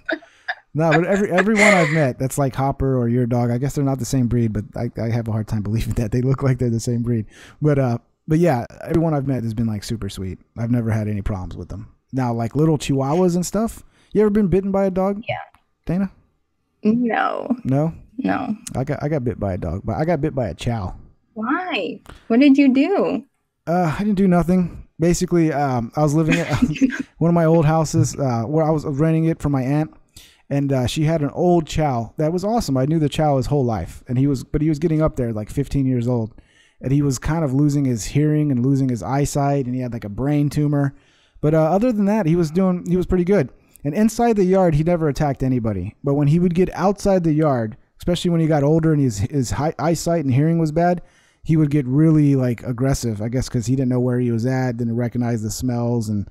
No, but everyone I've met that's like Hopper or your dog, I guess they're not the same breed, but I have a hard time believing that they look like they're the same breed. But yeah, everyone I've met has been like super sweet. I've never had any problems with them. Now, like little Chihuahuas and stuff. You ever been bitten by a dog? Yeah. Dana? No. No? No. I got bit by a dog, but I got bit by a chow. Why? What did you do? I didn't do nothing. Basically, I was living at one of my old houses where I was renting it from my aunt, and she had an old chow that was awesome. I knew the chow his whole life, and he was getting up there, like 15 years old, and he was kind of losing his hearing and losing his eyesight, and he had like a brain tumor. But other than that, he was pretty good. And inside the yard, he never attacked anybody. But when he would get outside the yard, especially when he got older and his eyesight and hearing was bad, he would get really like aggressive, I guess, because he didn't know where he was at, didn't recognize the smells. And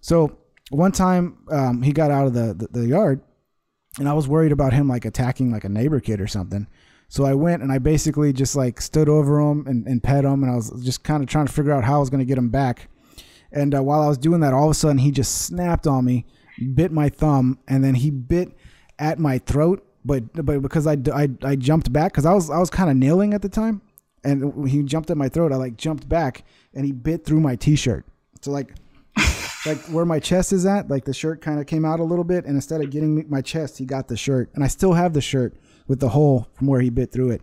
so one time he got out of the yard, and I was worried about him like attacking like a neighbor kid or something. So I went and I basically just like stood over him and pet him, and I was just kind of trying to figure out how I was going to get him back. And while I was doing that, all of a sudden he just snapped on me, bit my thumb, and then he bit at my throat. But because I jumped back, because I was kind of kneeling at the time. And he jumped at my throat. I like jumped back, and he bit through my t-shirt. So like where my chest is at, like the shirt kind of came out a little bit, and instead of getting my chest, he got the shirt. And I still have the shirt with the hole from where he bit through it.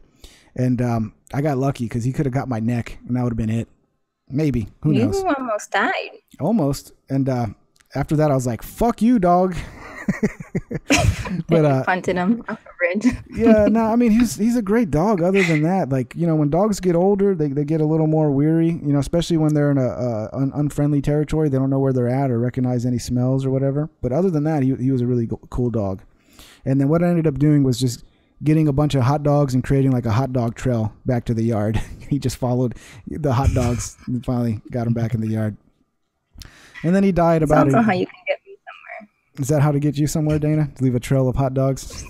And I got lucky because he could have got my neck, and that would have been it. Maybe. Who knows? You almost died. Almost. And after that, I was like, "Fuck you, dog." But punted him off a bridge. Yeah, no, I mean he's a great dog. Other than that, like, you know, when dogs get older, they get a little more weary. You know, especially when they're in an unfriendly territory, they don't know where they're at or recognize any smells or whatever. But other than that, he was a really cool dog. And then what I ended up doing was just getting a bunch of hot dogs and creating like a hot dog trail back to the yard. He just followed the hot dogs and finally got him back in the yard. And then he died about it. That's also how you can get me somewhere. Is that how to get you somewhere, Dana? To leave a trail of hot dogs?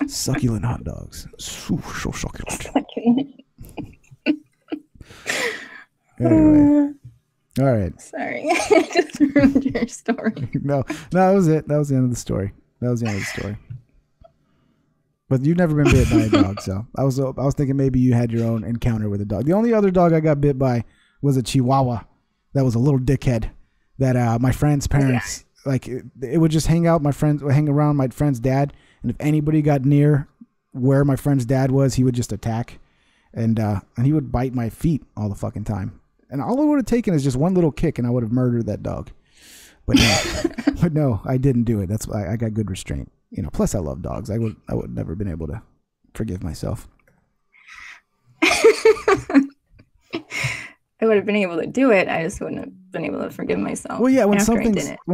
Succulent hot dogs. So succulent. Anyway. All right. Sorry. I just ruined your story. No, that was it. That was the end of the story. But you've never been bit by a dog, so I was thinking maybe you had your own encounter with a dog. The only other dog I got bit by was a Chihuahua. That was a little dickhead that my friend's parents, like, it would just hang around my friend's dad, and if anybody got near where my friend's dad was, he would just attack, and he would bite my feet all the fucking time. And all it would have taken is just one little kick, and I would have murdered that dog. But no, I didn't do it. That's why I got good restraint. You know, plus I love dogs. I would never been able to forgive myself. I would have been able to do it. I just wouldn't have been able to forgive myself. Well, yeah, when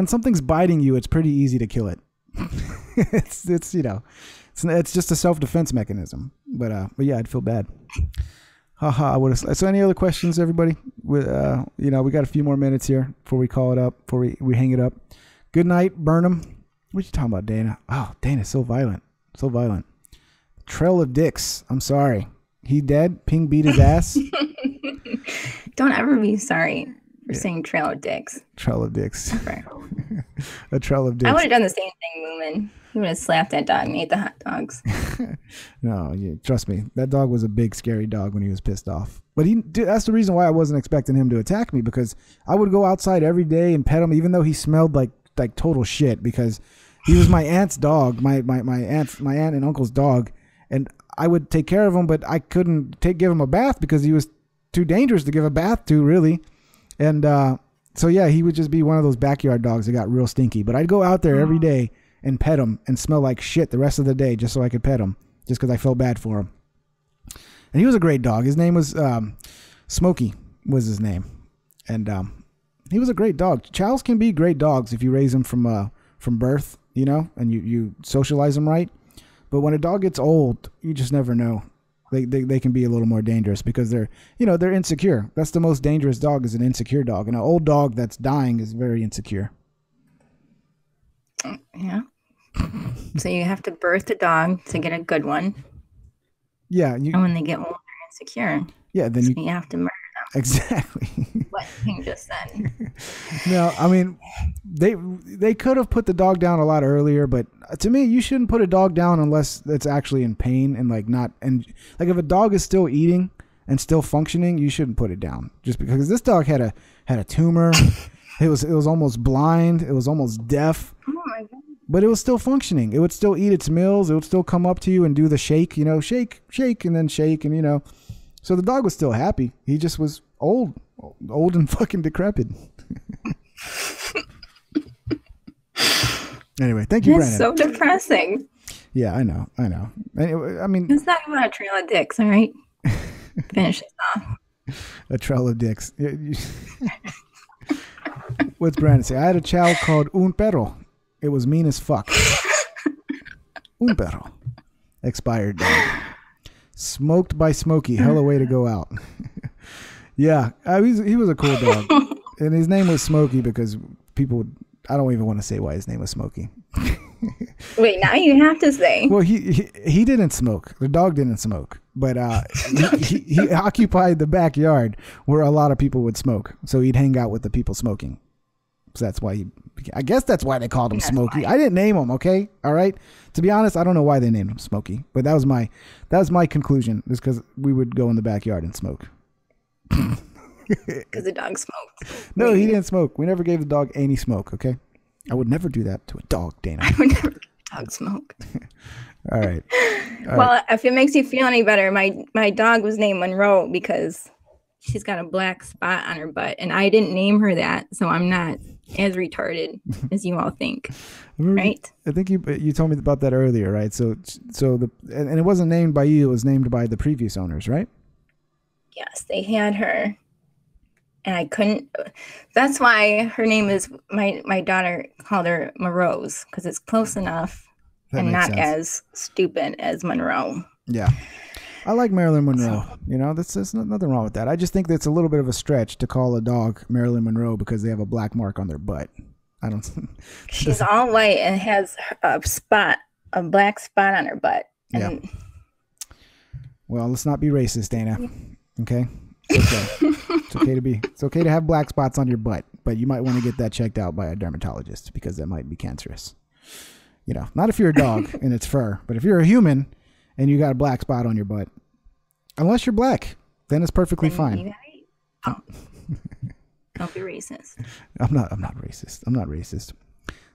something's biting you, it's pretty easy to kill it. it's you know, it's just a self-defense mechanism. But yeah, I'd feel bad. Haha. So any other questions, everybody? We got a few more minutes here before we call it up, before we hang it up. Good night, Burnham. What you talking about, Dayna? Oh, Dayna's so violent. So violent. Trail of dicks. I'm sorry. He dead? Ping beat his ass? Don't ever be sorry for saying trail of dicks. Trail of dicks. A trail of dicks. I would have done the same thing, Moomin. He would have slapped that dog and ate the hot dogs. No, trust me. That dog was a big, scary dog when he was pissed off. But that's the reason why I wasn't expecting him to attack me, because I would go outside every day and pet him, even though he smelled like total shit, because he was my aunt's dog, my aunt and uncle's dog, and I would take care of him, but I couldn't give him a bath because he was too dangerous to give a bath to, really. And so yeah, he would just be one of those backyard dogs that got real stinky. But I'd go out there every day and pet him and smell like shit the rest of the day just so I could pet him, just because I felt bad for him. And he was a great dog. His name was Smokey was his name, and he was a great dog. Chows can be great dogs if you raise them from birth, and you socialize them right. But when a dog gets old, you just never know. They can be a little more dangerous because they're insecure. That's the most dangerous dog, is an insecure dog. And an old dog that's dying is very insecure. Yeah. So you have to birth a dog to get a good one. Yeah. And when they get older and insecure, yeah, then you have to murder them. Exactly. What Ping just said. No, I mean, they could have put the dog down a lot earlier, but to me, you shouldn't put a dog down unless it's actually in pain and if a dog is still eating and still functioning, you shouldn't put it down. Just because this dog had a tumor, it was almost blind, it was almost deaf. Oh my God. But it was still functioning. It would still eat its meals. It would still come up to you and do the shake, shake, and then shake, and So the dog was still happy. He just was old and fucking decrepit. Anyway, thank you, Brandon. That's so depressing. Yeah, I know. Anyway, I mean, it's not about a trail of dicks, all right? Finish this off. A trail of dicks. What's Brandon say? I had a chow called Un Perro. It was mean as fuck. Un Perro. Expired dog. Smoked by Smokey. Hella way to go out. Yeah, he was a cool dog. And his name was Smokey because I don't even want to say why his name was Smokey. Wait, now you have to say. Well, he didn't smoke. The dog didn't smoke. But he occupied the backyard where a lot of people would smoke. So he'd hang out with the people smoking. So that's why I guess that's why they called him Smokey. I didn't name him, okay? All right? To be honest, I don't know why they named him Smokey. But that was my conclusion, is because we would go in the backyard and smoke. Because the dog smoked. No, he didn't smoke. We never gave the dog any smoke, okay? I would never do that to a dog, Dayna. I would never give a dog smoke. All right. Well, if it makes you feel any better, my dog was named Monroe because she's got a black spot on her butt, and I didn't name her that, so I'm not as retarded as you all think. Right? I think you told me about that earlier, right? So and it wasn't named by you; it was named by the previous owners, right? Yes, they had her, and I couldn't. That's why her name is my daughter called her Morose, because it's close enough and not sense. as stupid as Monroe. Yeah. I like Marilyn Monroe. There's nothing wrong with that. I just think that's a little bit of a stretch to call a dog Marilyn Monroe because they have a black mark on their butt. I don't. She's all white and has a black spot on her butt. And yeah. Well, let's not be racist, Dayna. Okay. It's okay. It's okay to have black spots on your butt, but you might want to get that checked out by a dermatologist because that might be cancerous. Not if you're a dog and it's fur, but if you're a human and you got a black spot on your butt, unless you're black, then it's perfectly fine. Oh. Don't be racist. I'm not racist. I'm not racist.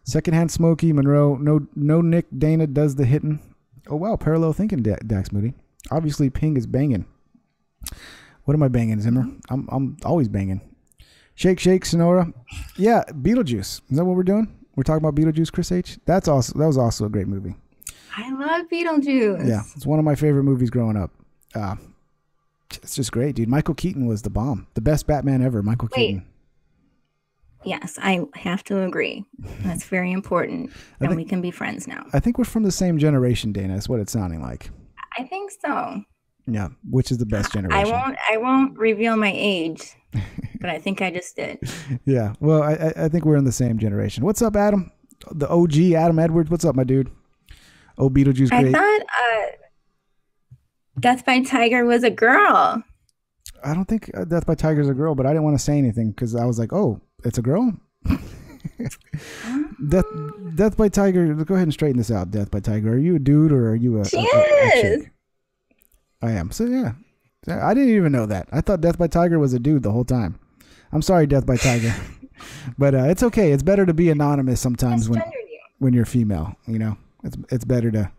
Secondhand Smokey Monroe. No Nick Dayna does the hitting. Oh wow, parallel thinking, Dax Moody. Obviously, Ping is banging. What am I banging, Zimmer? I'm always banging. Shake, Sonora. Yeah, Beetlejuice. Is that what we're doing? We're talking about Beetlejuice, Chris H. That was also a great movie. I love Beetlejuice. Yeah, it's one of my favorite movies growing up. It's just great, dude. Michael Keaton was the bomb. The best Batman ever, Michael Keaton. Yes, I have to agree. That's very important. And we can be friends now. I think we're from the same generation, Dayna. That's what it's sounding like. I think so. Yeah, which is the best generation? I won't reveal my age but I think I just did. Yeah. Well, I think we're in the same generation. What's up, Adam? The OG Adam Edwards. What's up, my dude? Oh, Beetlejuice. Great. I thought Death by Tiger was a girl. I don't think Death by Tiger is a girl, but I didn't want to say anything because I was like, oh, it's a girl? Death by Tiger. Go ahead and straighten this out. Death by Tiger. Are you a dude or are you a chick? I am. So yeah, I didn't even know that. I thought Death by Tiger was a dude the whole time. I'm sorry, Death by Tiger, but it's okay. It's better to be anonymous sometimes when you're female. You know, it's better to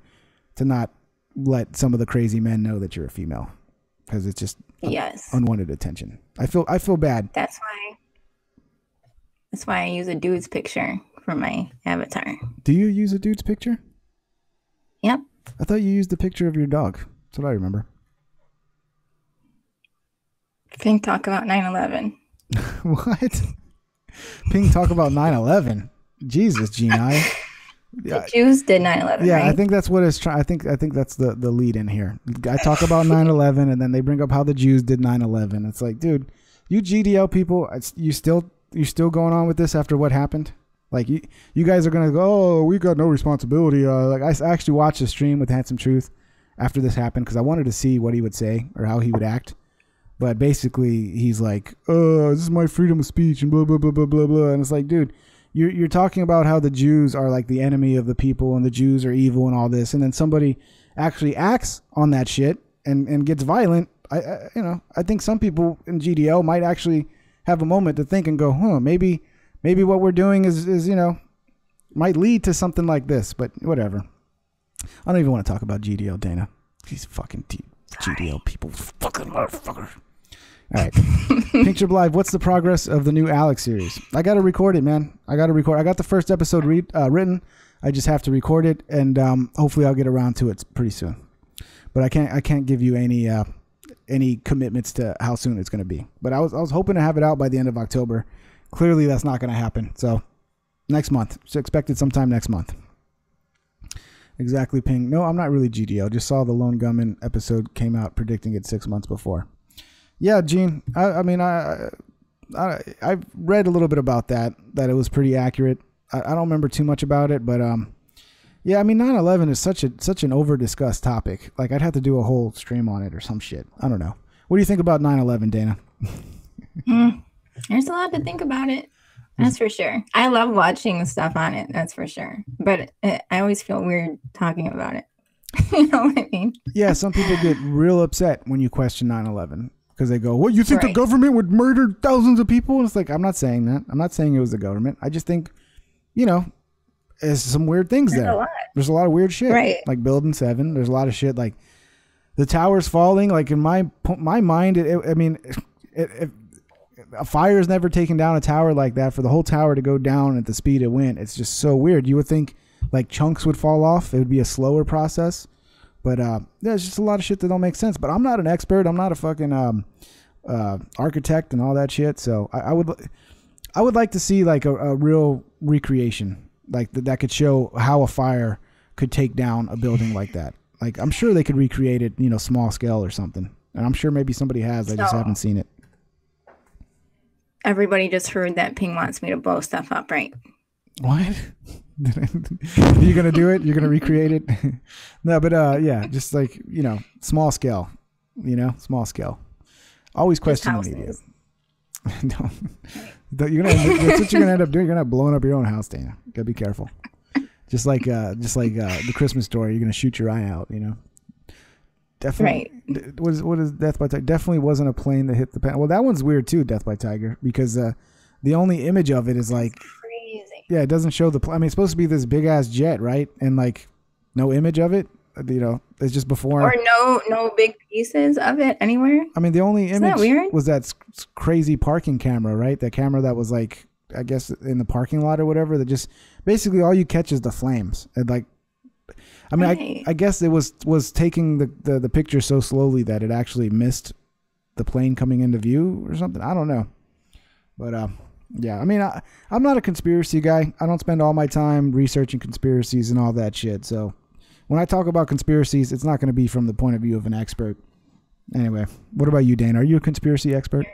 not let some of the crazy men know that you're a female because it's just unwanted attention. I feel bad. That's why I use a dude's picture for my avatar. Do you use a dude's picture? Yep. I thought you used the picture of your dog. That's what I remember. Ping talk about 9/11. What? Ping talk about 9/11. Jesus, Gina. The Jews did 9/11. Yeah, right? I think that's what it's trying. I think that's the lead in here. I talk about 9/11, and then they bring up how the Jews did 9/11. It's like, dude, you GDL people, you still going on with this after what happened? Like you guys are gonna go, oh, we got no responsibility. Like I actually watched a stream with Handsome Truth after this happened because I wanted to see what he would say or how he would act. But basically, he's like, oh, this is my freedom of speech and blah blah blah blah blah blah. And it's like, dude, you're talking about how the Jews are like the enemy of the people and the Jews are evil and all this, and then somebody actually acts on that shit and gets violent. I think some people in GDL might actually have a moment to think and go, maybe what we're doing is might lead to something like this, but whatever. I don't even want to talk about GDL, Dayna. These fucking GDL people, fucking motherfuckers. All right. Pingtr1p Live, what's the progress of the new Alex series? I got to record it, man. I got the first episode written. I just have to record it, and hopefully I'll get around to it pretty soon. But I can't give you any commitments to how soon it's going to be. But I was hoping to have it out by the end of October. Clearly, that's not going to happen. So next month. It's expected sometime next month. Exactly, Ping. No, I'm not really GDO. Just saw the Lone Gunman episode came out predicting it 6 months before. Yeah, Gene. I mean, I've read a little bit about that it was pretty accurate. I don't remember too much about it, but yeah, I mean, 9/11 is such an over-discussed topic. Like, I'd have to do a whole stream on it or some shit. I don't know. What do you think about 9/11, Dayna? There's a lot to think about it. That's for sure. I love watching stuff on it. That's for sure. But I always feel weird talking about it. You know what I mean? Yeah, some people get real upset when you question 9/11 because they go, "What, you think the government would murder thousands of people?" And it's like, I'm not saying that. I'm not saying it was the government. I just think, there's some weird things there. There's a lot of weird shit. Right. Like Building 7. There's a lot of shit like the towers falling. Like in my mind, a fire has never taken down a tower like that. For the whole tower to go down at the speed it went, it's just so weird. You would think like chunks would fall off. It would be a slower process. But there's just a lot of shit that don't make sense. But I'm not an expert. I'm not a fucking architect and all that shit. So I would like to see like a real recreation like that could show how a fire could take down a building like that. Like I'm sure they could recreate it, small scale or something. And I'm sure maybe somebody has. I just haven't seen it. Everybody just heard that Ping wants me to blow stuff up, right? What? Are you gonna do it? You're gonna recreate it? No, but yeah, just like small scale. Small scale. Always question the media. That's what you're gonna end up doing. You're gonna blow up your own house, Dayna. Gotta be careful. Just like the Christmas Story, you're gonna shoot your eye out. Definitely. Right. What is Death by Tiger? Definitely wasn't a plane that hit the pan. Well, that one's weird too, Death by Tiger, because the only image of it is like crazy. Yeah, it doesn't show the. I mean, it's supposed to be this big ass jet, right? And like no image of it. It's just before. Or no big pieces of it anywhere. I mean, the only image was that crazy parking camera, right? That camera that was like, I guess, in the parking lot or whatever. That just basically all you catch is the flames. And like, I mean, right. I guess it was taking the picture so slowly that it actually missed the plane coming into view or something. I don't know, but yeah. I mean, I'm not a conspiracy guy. I don't spend all my time researching conspiracies and all that shit. So when I talk about conspiracies, it's not going to be from the point of view of an expert. Anyway, what about you, Dayna? Are you a conspiracy expert?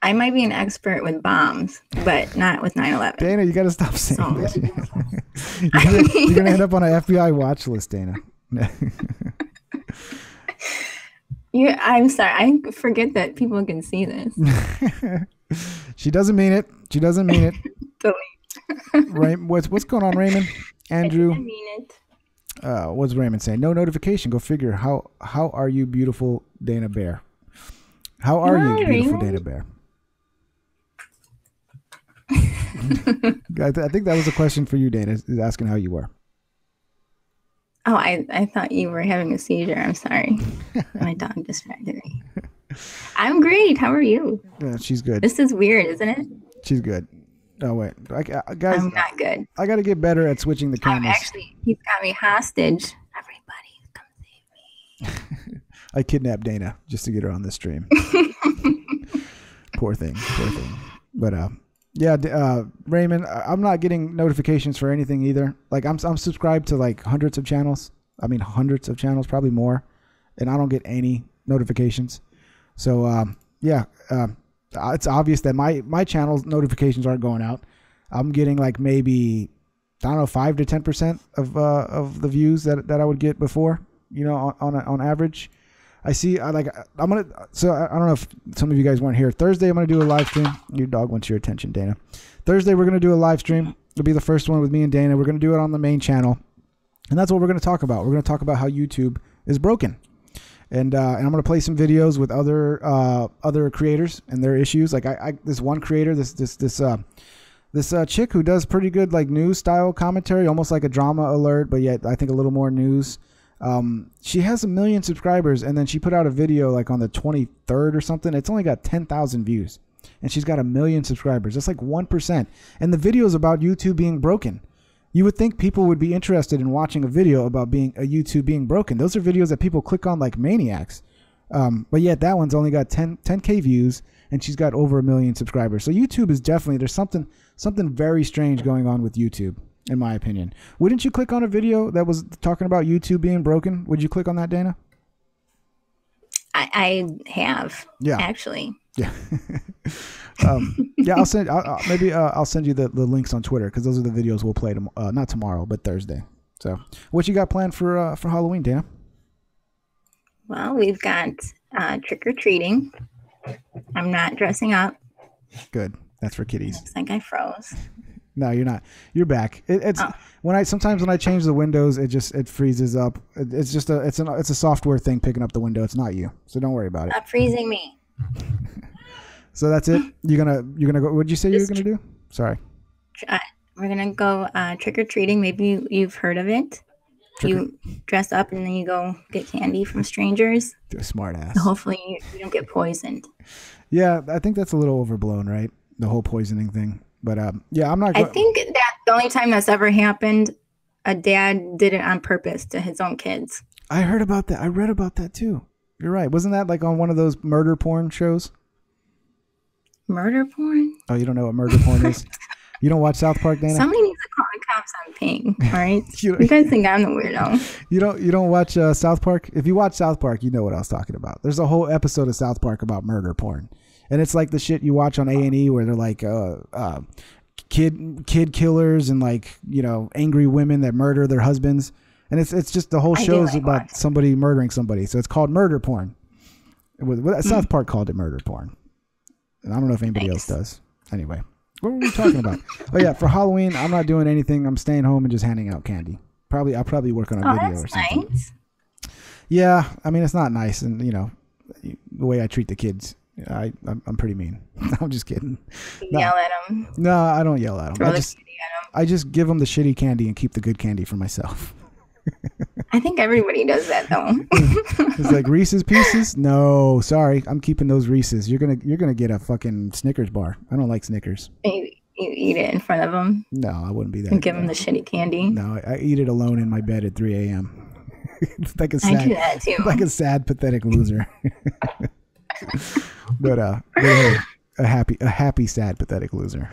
I might be an expert with bombs, but not with 9/11. Dayna, you got to stop saying this. You're going to end up on an FBI watch list, Dayna. I'm sorry. I forget that people can see this. She doesn't mean it. She doesn't mean it. Delete. What's going on, Raymond? Andrew? I didn't mean it. What's Raymond saying? No notification. Go figure. How are you, beautiful Dayna Bear? How are you, beautiful Dayna Bear? I think that was a question for you, Dayna, is asking how you were. Oh, I thought you were having a seizure. I'm sorry. My dog distracted me. I'm great. How are you? Yeah, she's good. This is weird, isn't it? She's good. Oh, wait. Guys, I'm not good. I got to get better at switching the cameras. He's got me hostage. Everybody, come save me. I kidnapped Dayna just to get her on this stream. Poor thing. But, yeah, Raymond, I'm not getting notifications for anything either. Like I'm subscribed to like hundreds of channels. I mean, hundreds of channels, probably more. And I don't get any notifications. So, it's obvious that my channel's notifications aren't going out. I'm getting like maybe, I don't know, 5 to 10% of the views that I would get before, on average. So I don't know if some of you guys weren't here. Thursday, I'm going to do a live stream. Your dog wants your attention, Dayna. Thursday, we're going to do a live stream. It'll be the first one with me and Dayna. We're going to do it on the main channel. And that's what we're going to talk about. We're going to talk about how YouTube is broken. And I'm going to play some videos with other creators and their issues. Like this one creator, this chick who does pretty good like news style commentary, almost like a drama alert, but yet I think a little more news. She has 1 million subscribers, and then she put out a video like on the 23rd or something. It's only got 10,000 views, and she's got 1 million subscribers. That's like 1%. And the video is about YouTube being broken. You would think people would be interested in watching a video about YouTube being broken. Those are videos that people click on like maniacs. But yet that one's only got 10K views, and she's got over 1 million subscribers. So YouTube is definitely, there's something very strange going on with YouTube, in my opinion. Wouldn't you click on a video that was talking about YouTube being broken? Would you click on that, Dayna? I have. Yeah. Actually. Yeah. I'll send you the links on Twitter, because those are the videos we'll play not tomorrow, but Thursday. So what you got planned for Halloween, Dayna? Well, we've got trick-or-treating. I'm not dressing up. Good. That's for kiddies. Looks like I froze. No, you're not. You're back. Sometimes when I change the windows, it freezes up. It's a software thing picking up the window. It's not you, so don't worry about it. Stop freezing me. So that's it. You're gonna go. What'd you say you were gonna do? Sorry. We're gonna go trick or treating. Maybe you've heard of it. You dress up and then you go get candy from strangers. You're a smart ass. Hopefully you don't get poisoned. Yeah, I think that's a little overblown, right? The whole poisoning thing. But yeah, I'm not. I think that's the only time that's ever happened. A dad did it on purpose to his own kids. I heard about that. I read about that too. You're right. Wasn't that like on one of those murder porn shows? Murder porn? Oh, you don't know what murder porn is? You don't watch South Park, Dayna? Somebody needs to call the cops on Ping, all right? You guys think I'm the weirdo. You don't watch South Park? If you watch South Park, you know what I was talking about. There's a whole episode of South Park about murder porn. And it's like the shit you watch on A&E where they're like kid killers and like, angry women that murder their husbands. And it's just the whole show's about somebody murdering somebody. So it's called murder porn. South Park called it murder porn. And I don't know if anybody else does. Anyway, what were we talking about? Oh yeah, for Halloween, I'm not doing anything. I'm staying home and just handing out candy. I'll probably work on a video or something. Nice. Yeah, I mean, it's not nice. And the way I treat the kids, I'm pretty mean. I'm just kidding. Yell at them. No, I don't yell at them. Throw the candy at them. I just give them the shitty candy and keep the good candy for myself. I think everybody does that though. It's like Reese's Pieces. No, sorry, I'm keeping those Reese's. You're gonna get a fucking Snickers bar. I don't like Snickers. You eat it in front of them. No, I wouldn't be that. And give them the shitty candy. No, I eat it alone in my bed at 3 a.m. I do that too. Like a sad, pathetic loser. but hey, a happy, sad, pathetic loser.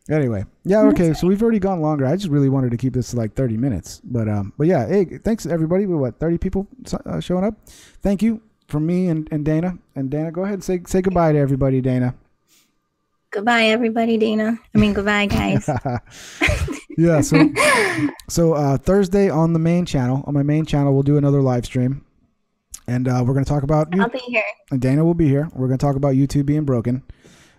Anyway, yeah, okay. So we've already gone longer. I just really wanted to keep this to like 30 minutes. But yeah, hey, thanks everybody. We 30 people showing up. Thank you. from me and Dayna. And Dayna, go ahead and say goodbye to everybody, Dayna. Goodbye, everybody, Dayna. I mean, goodbye, guys. Yeah. So Thursday on the main channel, on my main channel, we'll do another live stream, and we're going to talk about. I'll be here. And Dayna will be here. We're going to talk about YouTube being broken,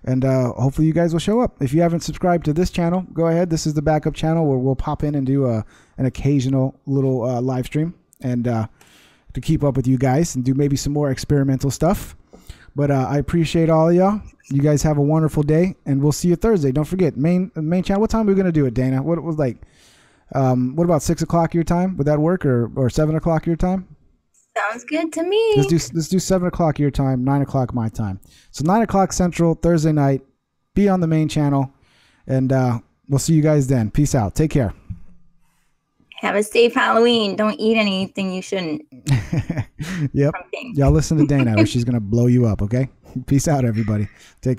and hopefully you guys will show up. If you haven't subscribed to this channel, go ahead. This is the backup channel where we'll pop in and do an occasional little live stream, and to keep up with you guys and do maybe some more experimental stuff. But I appreciate all of y'all. You guys have a wonderful day, and we'll see you Thursday. Don't forget, main channel. What time are we going to do it, Dayna? What was like, what about 6 o'clock your time? Would that work, or 7 o'clock your time? Sounds good to me. Let's do 7 o'clock your time, 9 o'clock my time. So 9 o'clock Central, Thursday night. Be on the main channel, and we'll see you guys then. Peace out. Take care. Have a safe Halloween. Don't eat anything you shouldn't. Yep. Y'all listen to Dayna or she's going to blow you up, okay? Peace out, everybody. Take care.